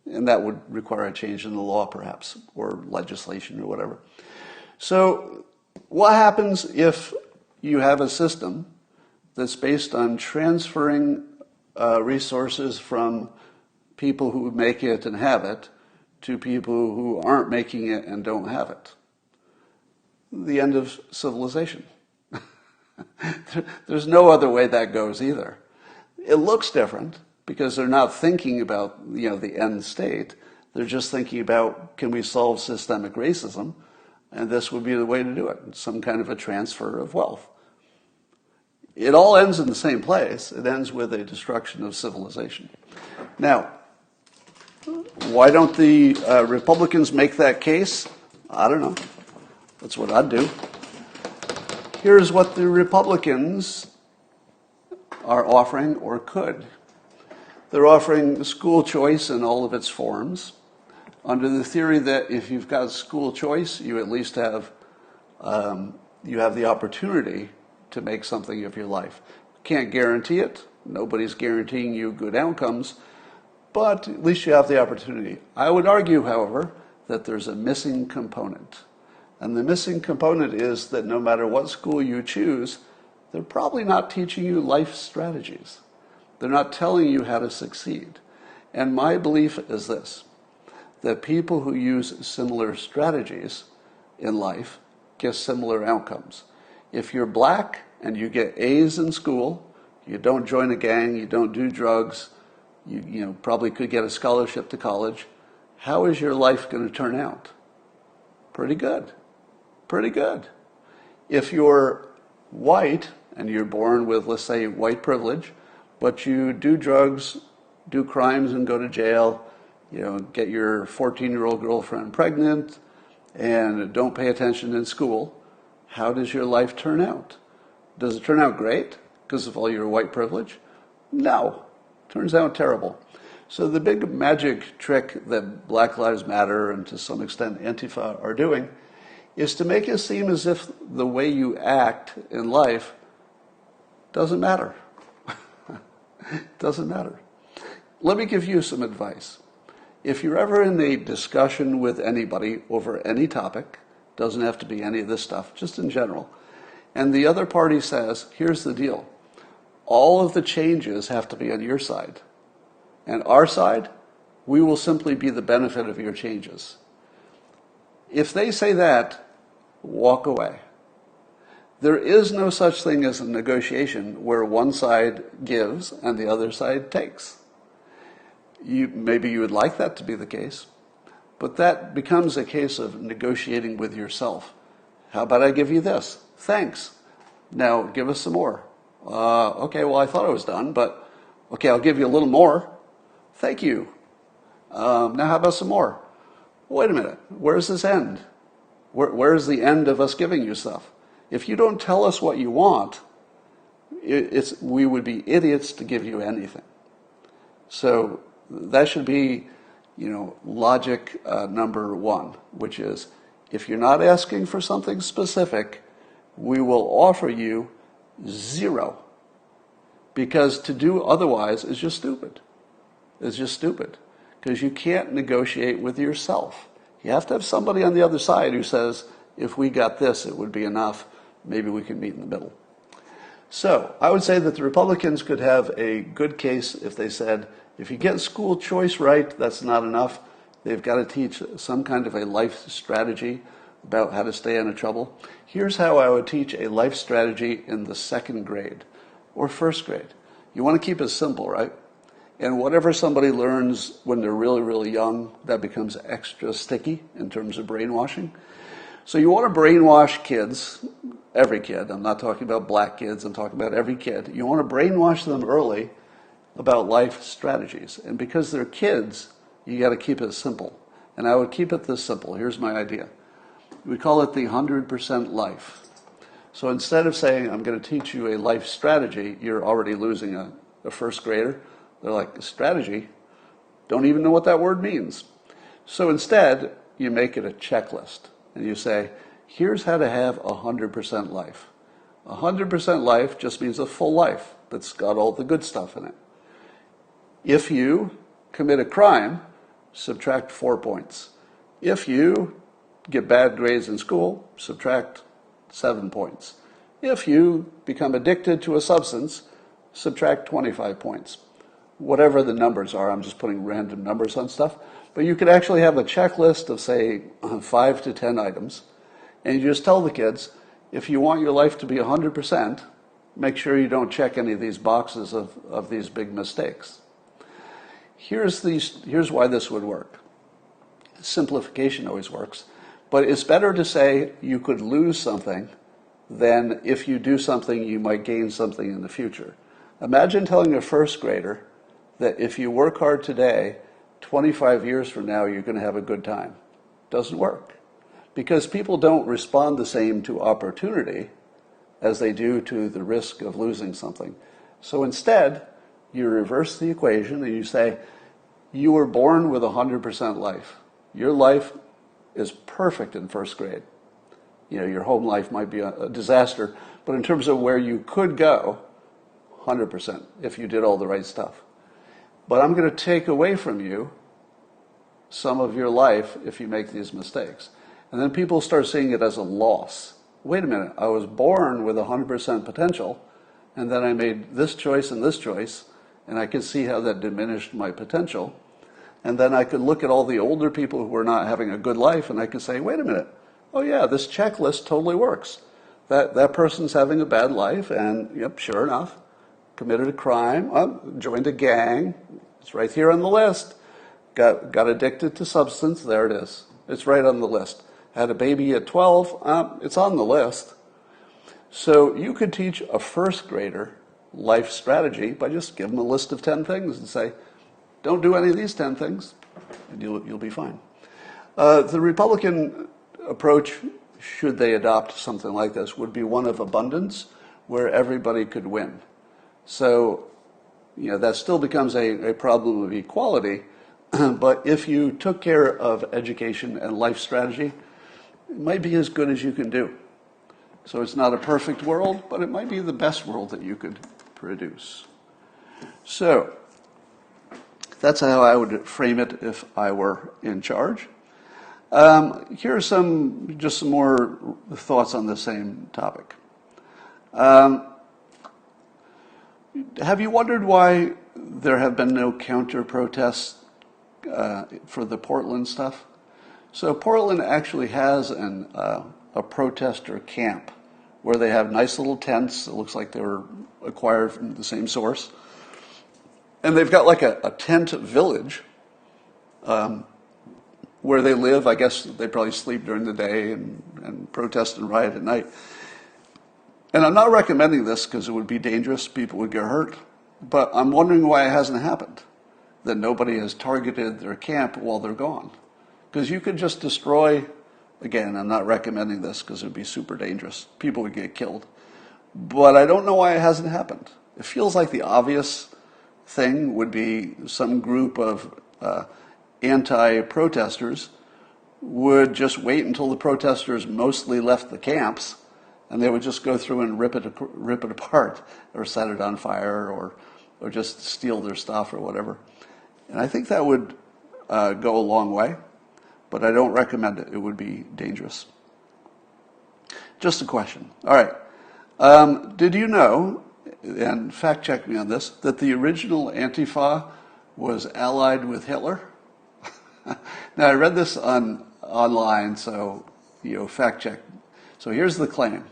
and that would require a change in the law perhaps, or legislation or whatever. So what happens if you have a system that's based on transferring resources from people who make it and have it to people who aren't making it and don't have it? The end of civilization. There's no other way that goes either. It looks different because they're not thinking about the end state. They're just thinking about, can we solve systemic racism? And this would be the way to do it, some kind of a transfer of wealth. It all ends in the same place. It ends with a destruction of civilization. Now, why don't the Republicans make that case? I don't know. That's what I'd do. Here's what the Republicans are offering or could. They're offering school choice in all of its forms, under the theory that if you've got school choice, you at least have the opportunity to make something of your life. Can't guarantee it. Nobody's guaranteeing you good outcomes, but at least you have the opportunity. I would argue, however, that there's a missing component. And the missing component is that no matter what school you choose, they're probably not teaching you life strategies. They're not telling you how to succeed. And my belief is this, that people who use similar strategies in life get similar outcomes. If you're black and you get A's in school, you don't join a gang, you don't do drugs, you probably could get a scholarship to college, how is your life going to turn out? Pretty good. Pretty good. If you're white and you're born with, let's say, white privilege, but you do drugs, do crimes and go to jail, get your 14-year-old girlfriend pregnant and don't pay attention in school, how does your life turn out? Does it turn out great because of all your white privilege? No. Turns out terrible. So the big magic trick that Black Lives Matter and to some extent Antifa are doing is to make it seem as if the way you act in life doesn't matter. Doesn't matter. Let me give you some advice. If you're ever in a discussion with anybody over any topic, doesn't have to be any of this stuff, just in general, and the other party says, here's the deal, all of the changes have to be on your side. And our side, we will simply be the benefit of your changes. If they say that, walk away. There is no such thing as a negotiation where one side gives and the other side takes. Maybe you would like that to be the case, but that becomes a case of negotiating with yourself. How about I give you this? Thanks. Now give us some more. Okay, well I thought I was done, but okay, I'll give you a little more. Thank you. Now how about some more? Wait a minute. Where does this end? Where's the end of us giving you stuff? If you don't tell us what you want, we would be idiots to give you anything. So that should be, logic number one, which is if you're not asking for something specific, we will offer you zero. Because to do otherwise is just stupid. It's just stupid. Because you can't negotiate with yourself. You have to have somebody on the other side who says, if we got this, it would be enough. Maybe we can meet in the middle. So I would say that the Republicans could have a good case if they said, if you get school choice right, that's not enough. They've got to teach some kind of a life strategy about how to stay out of trouble. Here's how I would teach a life strategy in the 2nd grade or 1st grade. You want to keep it simple, right? And whatever somebody learns when they're really, really young, that becomes extra sticky in terms of brainwashing. So you want to brainwash kids, every kid. I'm not talking about black kids, I'm talking about every kid. You want to brainwash them early about life strategies. And because they're kids, you got to keep it simple. And I would keep it this simple. Here's my idea. We call it the 100% life. So instead of saying, I'm going to teach you a life strategy, you're already losing a 1st grader. They're like, a strategy? Don't even know what that word means. So instead, you make it a checklist. And you say, here's how to have 100% life. 100% life just means a full life that's got all the good stuff in it. If you commit a crime, subtract 4 points. If you get bad grades in school, subtract 7 points. If you become addicted to a substance, subtract 25 points. Whatever the numbers are, I'm just putting random numbers on stuff. But you could actually have a checklist of, say, 5 to 10 items. And you just tell the kids, if you want your life to be 100%, make sure you don't check any of these boxes of these big mistakes. Here's why this would work. Simplification always works. But it's better to say you could lose something than if you do something, you might gain something in the future. Imagine telling a 1st grader that if you work hard today, 25 years from now, you're going to have a good time. Doesn't work. Because people don't respond the same to opportunity as they do to the risk of losing something. So instead, you reverse the equation and you say, you were born with 100% life. Your life is perfect in 1st grade. Your home life might be a disaster, but in terms of where you could go, 100% if you did all the right stuff. But I'm going to take away from you some of your life if you make these mistakes. And then people start seeing it as a loss. Wait a minute, I was born with 100% potential, and then I made this choice, and I could see how that diminished my potential. And then I could look at all the older people who were not having a good life, and I could say, wait a minute, oh yeah, this checklist totally works. That person's having a bad life, and yep, sure enough, committed a crime, joined a gang, it's right here on the list. Got addicted to substance, there it is. It's right on the list. Had a baby at 12, it's on the list. So you could teach a 1st grader life strategy by just giving them a list of 10 things and say, don't do any of these 10 things, and you'll be fine. The Republican approach, should they adopt something like this, would be one of abundance, where everybody could win. So, that still becomes a problem of equality, but if you took care of education and life strategy, it might be as good as you can do. So it's not a perfect world, but it might be the best world that you could produce. So, that's how I would frame it if I were in charge. Here are some more thoughts on the same topic. Have you wondered why there have been no counter-protests for the Portland stuff? So Portland actually has a protester camp where they have nice little tents. It looks like they were acquired from the same source. And they've got like a tent village where they live. I guess they probably sleep during the day and protest and riot at night. And I'm not recommending this because it would be dangerous. People would get hurt. But I'm wondering why it hasn't happened. that nobody has targeted their camp while they're gone. Because you could just destroy, again, I'm not recommending this because it would be super dangerous. People would get killed. But I don't know why it hasn't happened. It feels like the obvious thing would be some group of anti-protesters would just wait until the protesters mostly left the camps, and they would just go through and rip it apart, or set it on fire, or just steal their stuff or whatever. And I think that would go a long way, but I don't recommend it. It would be dangerous. Just a question. All right. Did you know, and fact check me on this, that the original Antifa was allied with Hitler? Now, I read this online, so, fact check. So here's the claim.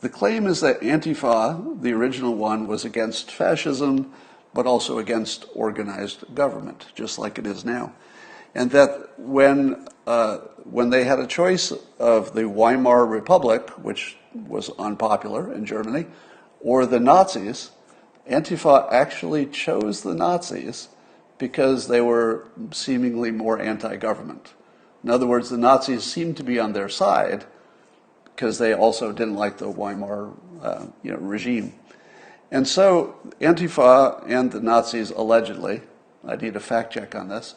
The claim is that Antifa, the original one, was against fascism, but also against organized government, just like it is now. And that when they had a choice of the Weimar Republic, which was unpopular in Germany, or the Nazis, Antifa actually chose the Nazis because they were seemingly more anti-government. In other words, the Nazis seemed to be on their side because they also didn't like the Weimar regime. And so Antifa and the Nazis allegedly, I need a fact check on this,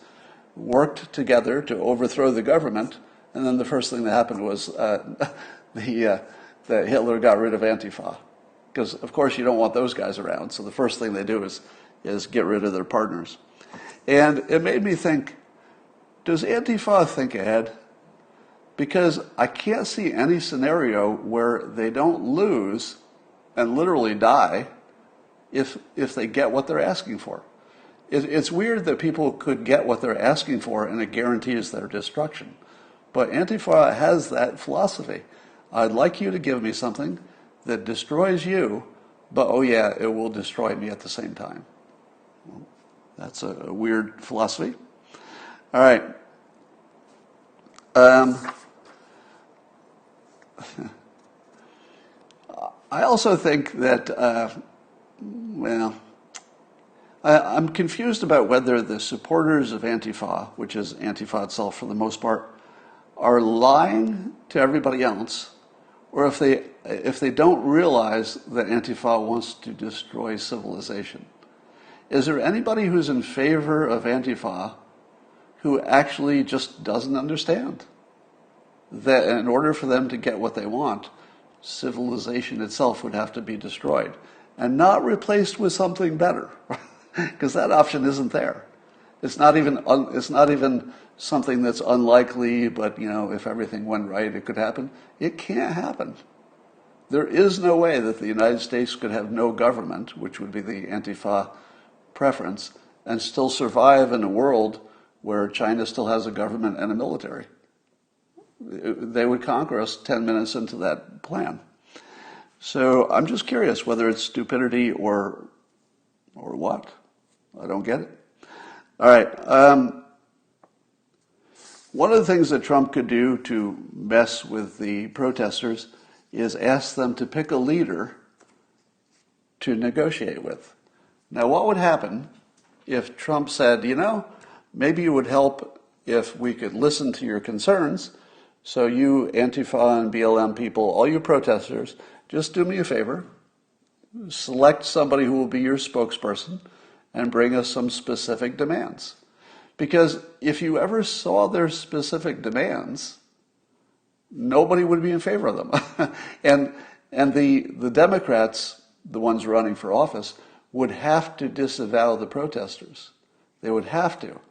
worked together to overthrow the government, and then the first thing that happened was that Hitler got rid of Antifa. Because, of course, you don't want those guys around, so the first thing they do is get rid of their partners. And it made me think, does Antifa think ahead? Because I can't see any scenario where they don't lose and literally die if they get what they're asking for. It's weird that people could get what they're asking for and it guarantees their destruction. But Antifa has that philosophy. I'd like you to give me something that destroys you, but oh yeah, it will destroy me at the same time. Well, that's a weird philosophy. All right. I also think that, I'm confused about whether the supporters of Antifa, which is Antifa itself for the most part, are lying to everybody else, or if they don't realize that Antifa wants to destroy civilization. Is there anybody who's in favor of Antifa who actually just doesn't understand that in order for them to get what they want, civilization itself would have to be destroyed and not replaced with something better? Because that option isn't there. It's not even something that's unlikely, but if everything went right, it could happen. It can't happen. There is no way that the United States could have no government, which would be the Antifa preference, and still survive in a world where China still has a government and a military. They would conquer us 10 minutes into that plan. So I'm just curious whether it's stupidity or what. I don't get it. All right. One of the things that Trump could do to mess with the protesters is ask them to pick a leader to negotiate with. Now, what would happen if Trump said, maybe it would help if we could listen to your concerns, so you Antifa and BLM people, all you protesters, just do me a favor, select somebody who will be your spokesperson and bring us some specific demands. Because if you ever saw their specific demands, nobody would be in favor of them. and the Democrats, the ones running for office, would have to disavow the protesters. They would have to.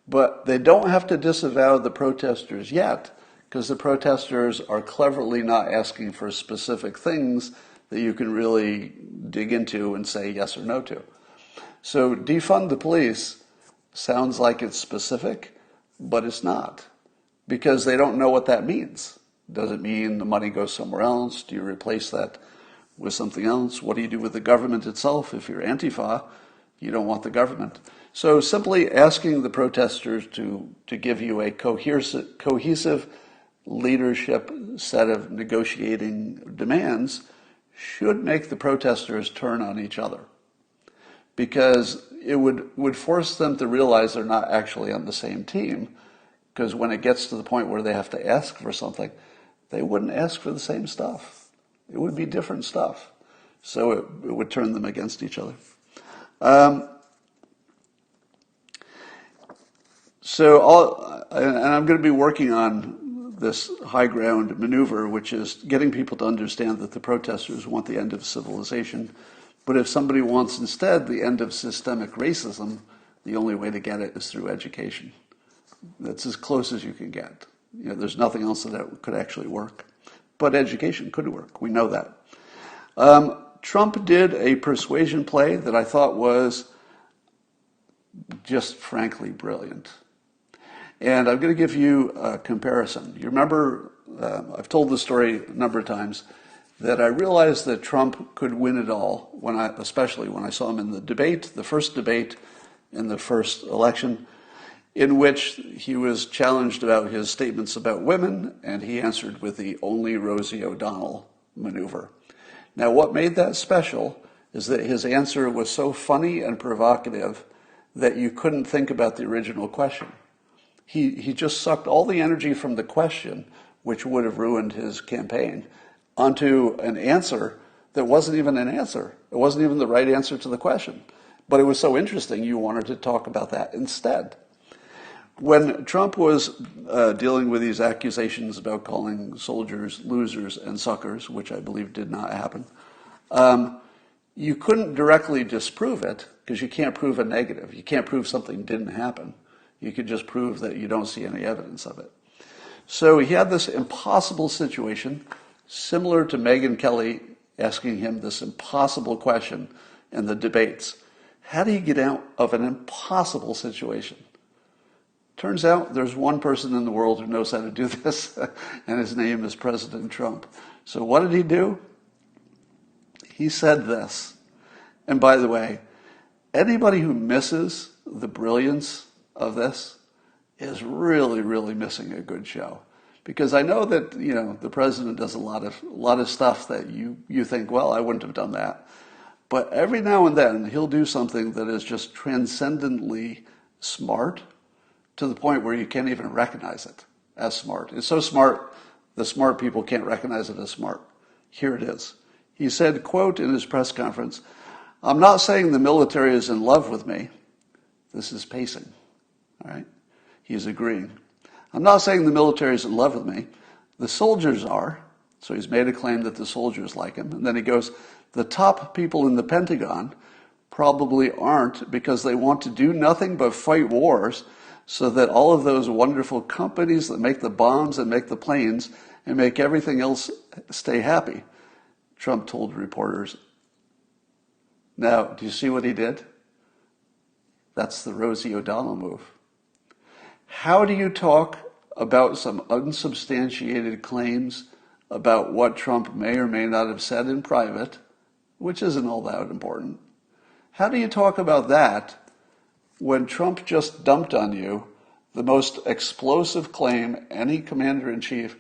But they don't have to disavow the protesters yet, because the protesters are cleverly not asking for specific things that you can really dig into and say yes or no to. So defund the police sounds like it's specific, but it's not, because they don't know what that means. Does it mean the money goes somewhere else? Do you replace that with something else? What do you do with the government itself? If you're Antifa, you don't want the government. So simply asking the protesters to give you a cohesive leadership set of negotiating demands should make the protesters turn on each other. because it would force them to realize they're not actually on the same team. Because when it gets to the point where they have to ask for something, they wouldn't ask for the same stuff. It would be different stuff. So it would turn them against each other. And I'm going to be working on this high ground maneuver, which is getting people to understand that the protesters want the end of civilization. But if somebody wants instead the end of systemic racism, the only way to get it is through education. That's as close as you can get. There's nothing else that could actually work. But education could work. We know that. Trump did a persuasion play that I thought was just frankly brilliant. And I'm going to give you a comparison. You remember, I've told this story a number of times, that I realized that Trump could win it all, especially when I saw him in the first debate in the first election, in which he was challenged about his statements about women, and he answered with the only Rosie O'Donnell maneuver. Now, what made that special is that his answer was so funny and provocative that you couldn't think about the original question. He just sucked all the energy from the question, which would have ruined his campaign, onto an answer that wasn't even an answer. It wasn't even the right answer to the question. But it was so interesting, you wanted to talk about that instead. When Trump was dealing with these accusations about calling soldiers losers and suckers, which I believe did not happen, you couldn't directly disprove it because you can't prove a negative. You can't prove something didn't happen. You could just prove that you don't see any evidence of it. So he had this impossible situation, similar to Megyn Kelly asking him this impossible question in the debates. How do you get out of an impossible situation? Turns out there's one person in the world who knows how to do this, and his name is President Trump. So what did he do? He said this. And by the way, anybody who misses the brilliance of this is really, really missing a good show. Because I know that, the president does a lot of stuff that you think, well, I wouldn't have done that. But every now and then he'll do something that is just transcendently smart, to the point where you can't even recognize it as smart. It's so smart, the smart people can't recognize it as smart. Here it is. He said, quote, in his press conference, "I'm not saying the military is in love with me." This is pacing, all right? He's agreeing. "I'm not saying the military is in love with me. The soldiers are." So he's made a claim that the soldiers like him. And then he goes, "The top people in the Pentagon probably aren't, because they want to do nothing but fight wars, so that all of those wonderful companies that make the bombs and make the planes and make everything else stay happy," Trump told reporters. Now, do you see what he did? That's the Rosie O'Donnell move. How do you talk about some unsubstantiated claims about what Trump may or may not have said in private, which isn't all that important? How do you talk about that when Trump just dumped on you the most explosive claim any commander-in-chief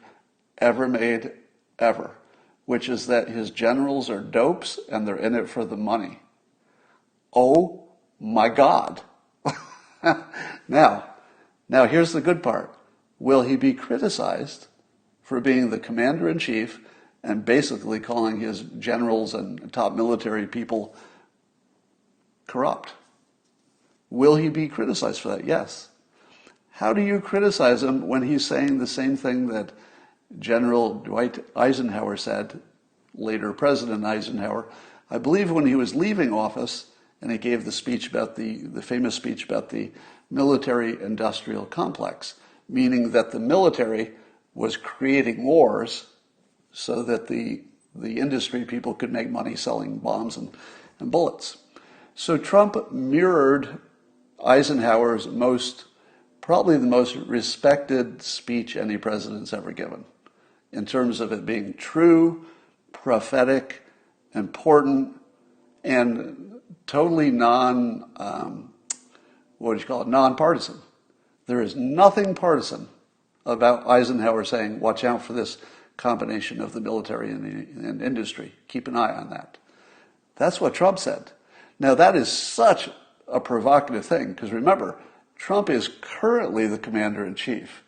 ever made, ever, which is that his generals are dopes and they're in it for the money? Oh my God. Now here's the good part. Will he be criticized for being the commander-in-chief and basically calling his generals and top military people corrupt? Will he be criticized for that? Yes. How do you criticize him when he's saying the same thing that General Dwight Eisenhower said, later President Eisenhower, I believe when he was leaving office, and he gave the speech about the famous speech about the military-industrial complex, meaning that the military was creating wars so that the industry people could make money selling bombs and bullets. So Trump mirrored Eisenhower's probably the most respected speech any president's ever given, in terms of it being true, prophetic, important, and totally nonpartisan. There is nothing partisan about Eisenhower saying, watch out for this combination of the military and industry. Keep an eye on that. That's what Trump said. Now, that is such a provocative thing, because remember, Trump is currently the commander-in-chief.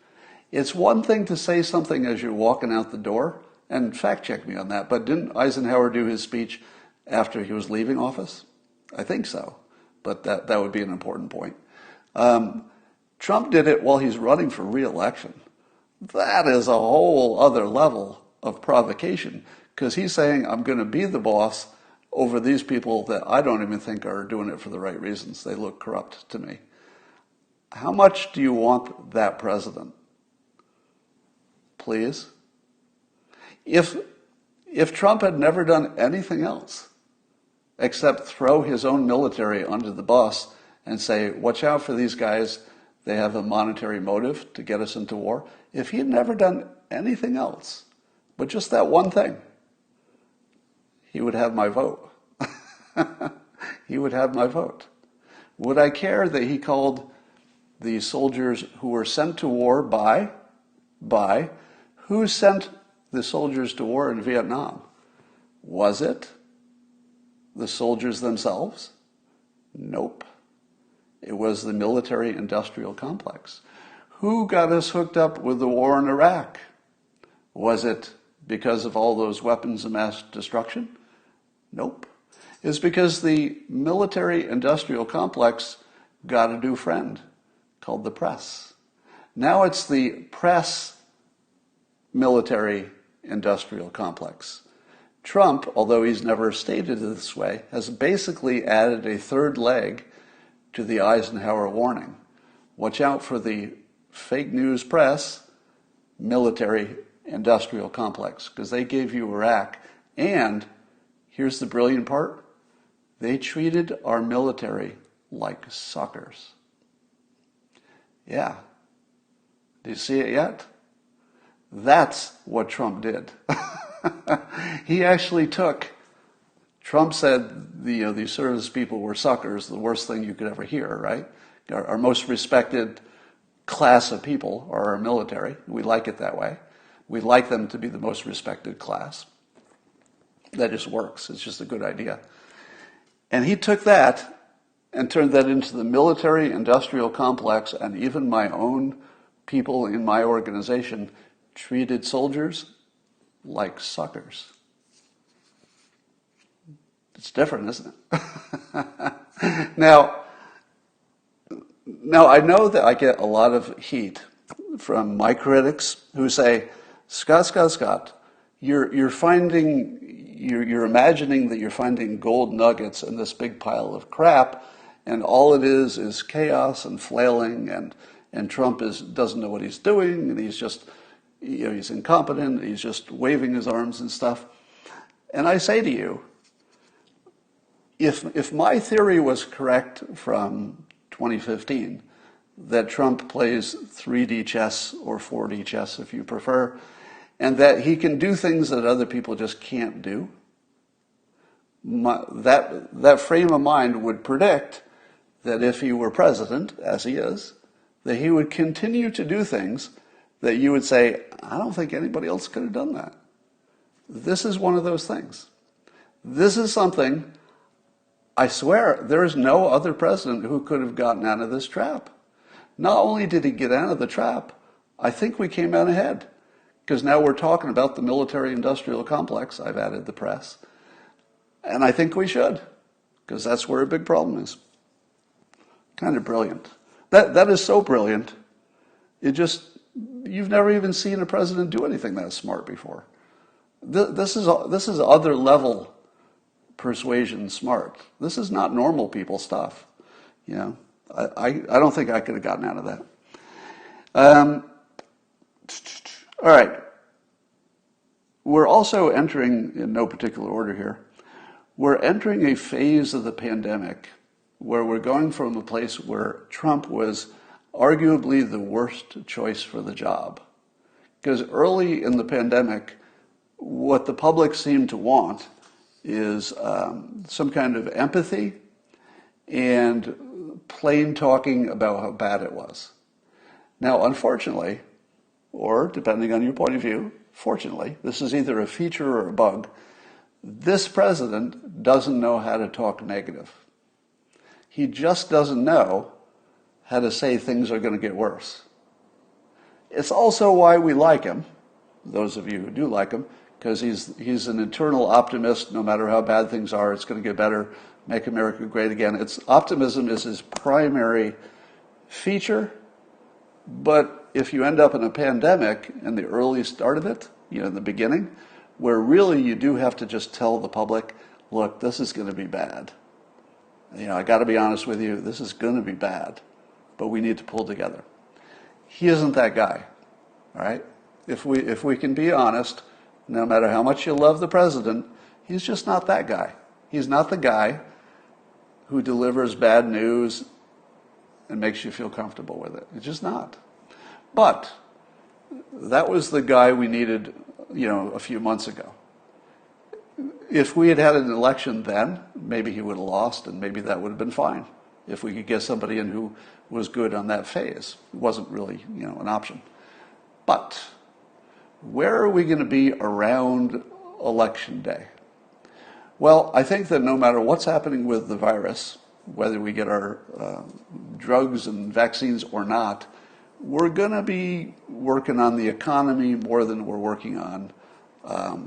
It's one thing to say something as you're walking out the door, and fact check me on that, but didn't Eisenhower do his speech after he was leaving office? I think so, but that would be an important point. Trump did it while he's running for re-election. That is a whole other level of provocation, because he's saying, I'm going to be the boss over these people that I don't even think are doing it for the right reasons. They look corrupt to me. How much do you want that president? Please? If Trump had never done anything else except throw his own military under the bus and say, watch out for these guys, they have a monetary motive to get us into war. If he had never done anything else, but just that one thing, he would have my vote. He would have my vote. Would I care that he called the soldiers who were sent to war by who sent the soldiers to war in Vietnam? Was it the soldiers themselves? Nope. It was the military-industrial complex. Who got us hooked up with the war in Iraq? Was it because of all those weapons of mass destruction? Nope. It's because the military-industrial complex got a new friend called the press. Now it's the press military-industrial complex. Trump, although he's never stated it this way, has basically added a third leg to the Eisenhower warning. Watch out for the fake news press military-industrial complex, because they gave you Iraq, and here's the brilliant part, they treated our military like suckers. Yeah. Do you see it yet? That's what Trump did. He actually took, Trump said these service people were suckers, the worst thing you could ever hear, right? Our most respected class of people are our military. We like it that way. We like them to be the most respected class. That just works. It's just a good idea. And he took that and turned that into the military-industrial complex, and even my own people in my organization treated soldiers like suckers. It's different, isn't it? Now, I know that I get a lot of heat from my critics who say, Scott, you're imagining that you're finding gold nuggets in this big pile of crap, and all it is chaos and flailing, and Trump doesn't know what he's doing, and he's just, he's incompetent, he's just waving his arms and stuff. And I say to you, if my theory was correct from 2015, that Trump plays 3D chess or 4D chess if you prefer, and that he can do things that other people just can't do, that frame of mind would predict that if he were president, as he is, that he would continue to do things that you would say, I don't think anybody else could have done that. This is one of those things. This is something, I swear, there is no other president who could have gotten out of this trap. Not only did he get out of the trap, I think we came out ahead. Because now we're talking about the military-industrial complex. I've added the press. And I think we should, because that's where a big problem is. Kind of brilliant. That is so brilliant. You've never even seen a president do anything that smart before. This is other level persuasion smart. This is not normal people stuff. I don't think I could have gotten out of that. All right. We're also entering, in no particular order here, we're entering a phase of the pandemic where we're going from a place where Trump was arguably the worst choice for the job. Because early in the pandemic, what the public seemed to want is some kind of empathy and plain talking about how bad it was. Now, unfortunately, or depending on your point of view, fortunately, this is either a feature or a bug, this president doesn't know how to talk negative. He just doesn't know how to say things are going to get worse. It's also why we like him, those of you who do like him, because he's an eternal optimist. No matter how bad things are, it's going to get better, make America great again. Optimism is his primary feature, but if you end up in a pandemic in the early start of it, in the beginning, where really you do have to just tell the public, look, this is going to be bad. I got to be honest with you, this is going to be bad, but we need to pull together. He isn't that guy, all right? If we can be honest, no matter how much you love the president, he's just not that guy. He's not the guy who delivers bad news and makes you feel comfortable with it. It's just not. But that was the guy we needed, a few months ago. If we had had an election then, maybe he would have lost, and maybe that would have been fine. If we could get somebody in who was good on that phase. It wasn't really, an option. But where are we going to be around Election Day? Well, I think that no matter what's happening with the virus, whether we get our drugs and vaccines or not, we're going to be working on the economy more than we're working on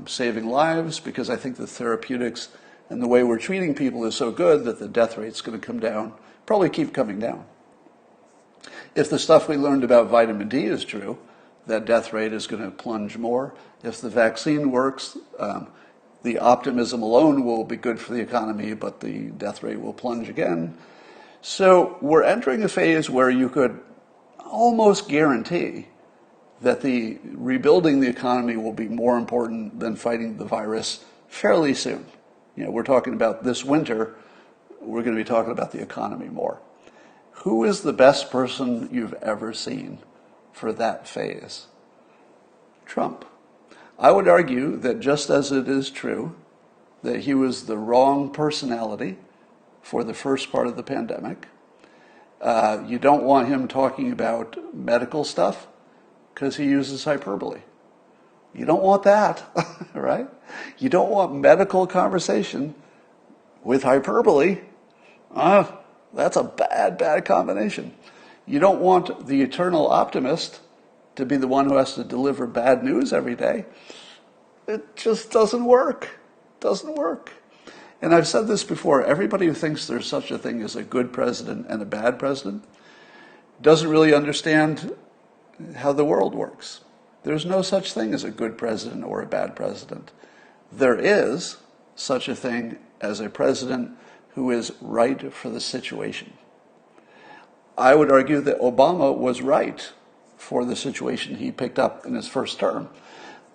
saving lives, because I think the therapeutics and the way we're treating people is so good that the death rate's going to come down, probably keep coming down. If the stuff we learned about vitamin D is true, that death rate is going to plunge more. If the vaccine works, the optimism alone will be good for the economy, but the death rate will plunge again. So we're entering a phase where you could almost guarantee that the rebuilding the economy will be more important than fighting the virus fairly soon. We're talking about this winter, we're going to be talking about the economy more. Who is the best person you've ever seen for that phase? Trump. I would argue that just as it is true that he was the wrong personality for the first part of the pandemic, you don't want him talking about medical stuff because he uses hyperbole. You don't want that, right? You don't want medical conversation with hyperbole. That's a bad combination. You don't want the eternal optimist to be the one who has to deliver bad news every day. It just doesn't work. Doesn't work. And I've said this before, everybody who thinks there's such a thing as a good president and a bad president doesn't really understand how the world works. There's no such thing as a good president or a bad president. There is such a thing as a president who is right for the situation. I would argue that Obama was right for the situation he picked up in his first term,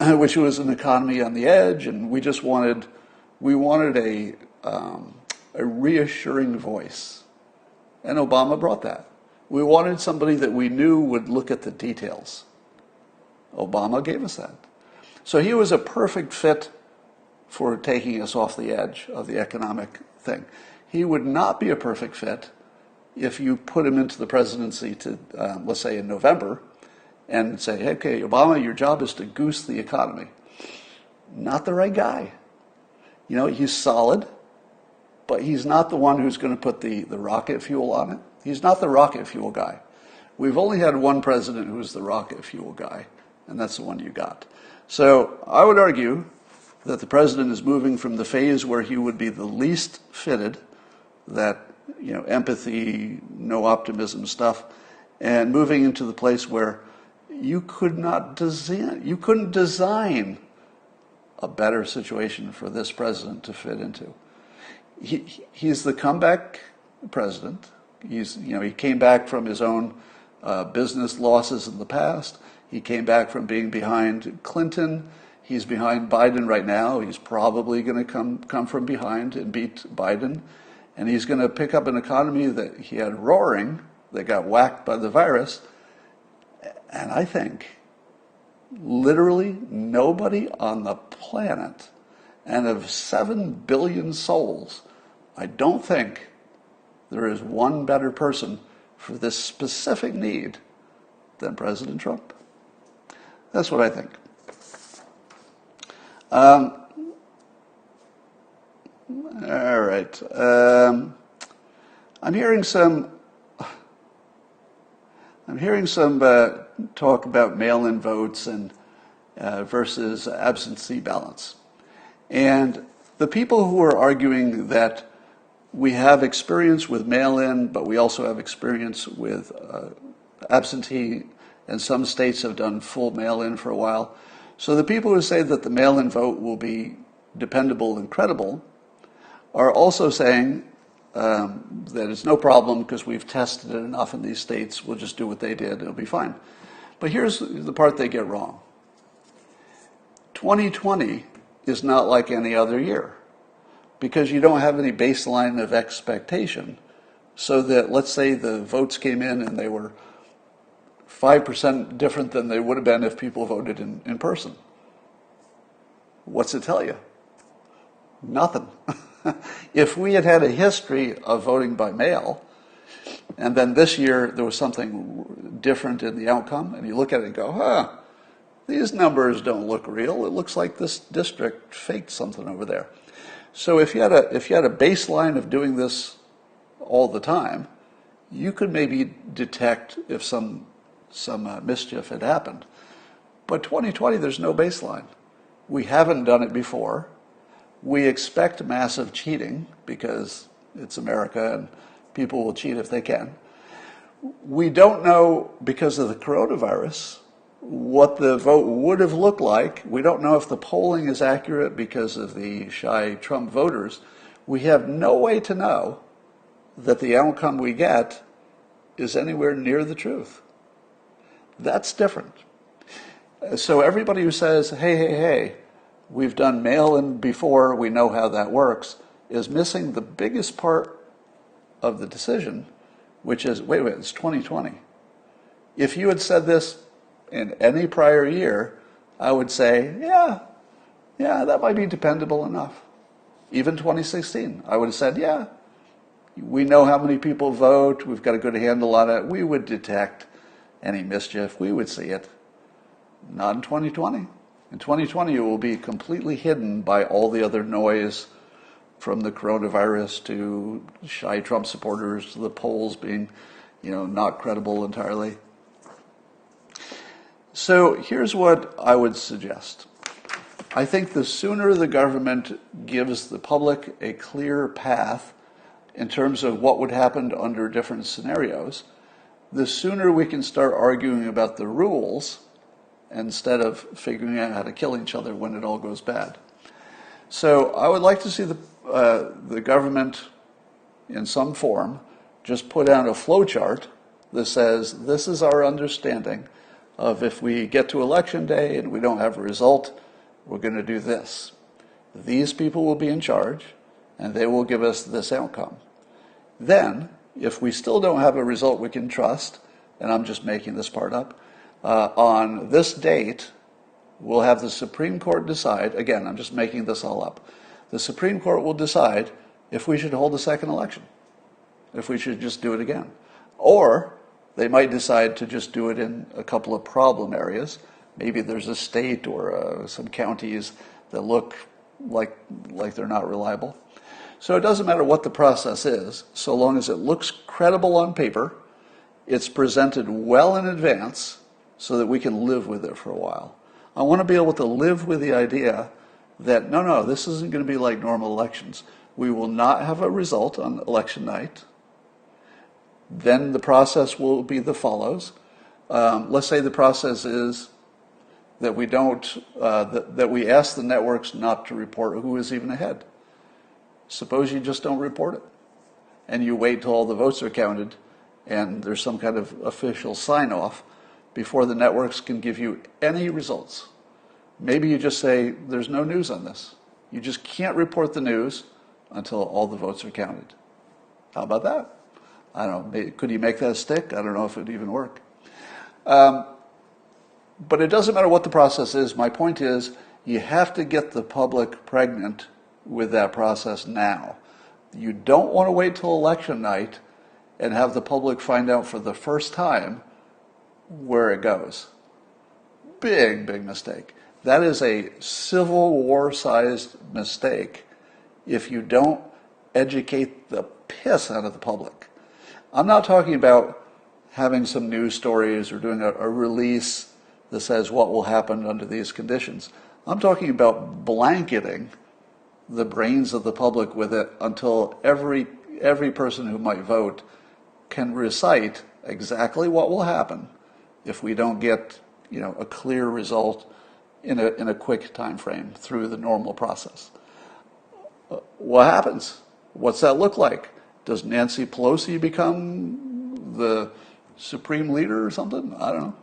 which was an economy on the edge, and we wanted a reassuring voice. And Obama brought that. We wanted somebody that we knew would look at the details. Obama gave us that. So he was a perfect fit for taking us off the edge of the economic thing. He would not be a perfect fit if you put him into the presidency to, let's say in November, and say, hey, okay, Obama, your job is to goose the economy. Not the right guy. He's solid, but he's not the one who's going to put the rocket fuel on it. He's not the rocket fuel guy. We've only had one president who's the rocket fuel guy, and that's the one you got. So I would argue that the president is moving from the phase where he would be the least fitted, that empathy, no optimism stuff, and moving into the place where you couldn't design a better situation for this president to fit into. He's the comeback president. He came back from his own business losses in the past. He came back from being behind Clinton. He's behind Biden right now. He's probably going to come from behind and beat Biden. And he's going to pick up an economy that he had roaring, that got whacked by the virus. And I think literally nobody on the planet, and of 7 billion souls, I don't think there is one better person for this specific need than President Trump. That's what I think. All right. I'm hearing some talk about mail-in votes and versus absentee ballots. And the people who are arguing that we have experience with mail-in, but we also have experience with absentee, and some states have done full mail-in for a while. So the people who say that the mail-in vote will be dependable and credible are also saying that it's no problem because we've tested it enough in these states, we'll just do what they did, it'll be fine. But here's the part they get wrong. 2020 is not like any other year because you don't have any baseline of expectation. So that, let's say the votes came in and they were 5% different than they would have been if people voted in person. What's it tell you? Nothing. If we had had a history of voting by mail, and then this year there was something different in the outcome, and you look at it and go, these numbers don't look real. It looks like this district faked something over there. So if you had a baseline of doing this all the time, you could maybe detect if some mischief had happened. But 2020, there's no baseline. We haven't done it before. We expect massive cheating because it's America and people will cheat if they can. We don't know, because of the coronavirus, what the vote would have looked like. We don't know if the polling is accurate because of the shy Trump voters. We have no way to know that the outcome we get is anywhere near the truth. That's different. So everybody who says, hey, we've done mail-in before, we know how that works, is missing the biggest part of the decision, which is, wait, it's 2020. If you had said this in any prior year, I would say, yeah, that might be dependable enough. Even 2016, I would have said, yeah, we know how many people vote, we've got a good handle on it, we would detect any mischief, we would see it. Not in 2020. In 2020, it will be completely hidden by all the other noise, from the coronavirus to shy Trump supporters to the polls being, not credible entirely. So here's what I would suggest. I think the sooner the government gives the public a clear path in terms of what would happen under different scenarios, the sooner we can start arguing about the rules instead of figuring out how to kill each other when it all goes bad. So I would like to see the government in some form just put out a flow chart that says this is our understanding of if we get to election day and we don't have a result, we're going to do this. These people will be in charge and they will give us this outcome. Then, if we still don't have a result we can trust, and I'm just making this part up, on this date, we'll have the Supreme Court decide, again, I'm just making this all up, the Supreme Court will decide if we should hold a second election, if we should just do it again. Or they might decide to just do it in a couple of problem areas. Maybe there's a state or some counties that look like they're not reliable. So it doesn't matter what the process is, so long as it looks credible on paper, it's presented well in advance so that we can live with it for a while. I want to be able to live with the idea that, no, this isn't going to be like normal elections. We will not have a result on election night. Then the process will be the follows. Let's say the process is that we don't, that we ask the networks not to report who is even ahead. Suppose you just don't report it, and you wait till all the votes are counted, and there's some kind of official sign-off before the networks can give you any results. Maybe you just say, there's no news on this. You just can't report the news until all the votes are counted. How about that? I don't know, could you make that stick? I don't know if it would even work. But it doesn't matter what the process is. My point is, you have to get the public pregnant with that process now. You don't want to wait till election night and have the public find out for the first time where it goes. Big mistake. That is a Civil War-sized mistake if you don't educate the piss out of the public. I'm not talking about having some news stories or doing a release that says what will happen under these conditions. I'm talking about blanketing the brains of the public with it until every person who might vote can recite exactly what will happen if we don't get, a clear result in a quick time frame through the normal process. What happens? What's that look like? Does Nancy Pelosi become the supreme leader or something? I don't know.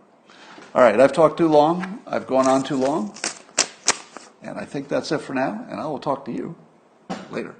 All right, I've talked too long. I've gone on too long. And I think that's it for now, and I will talk to you later.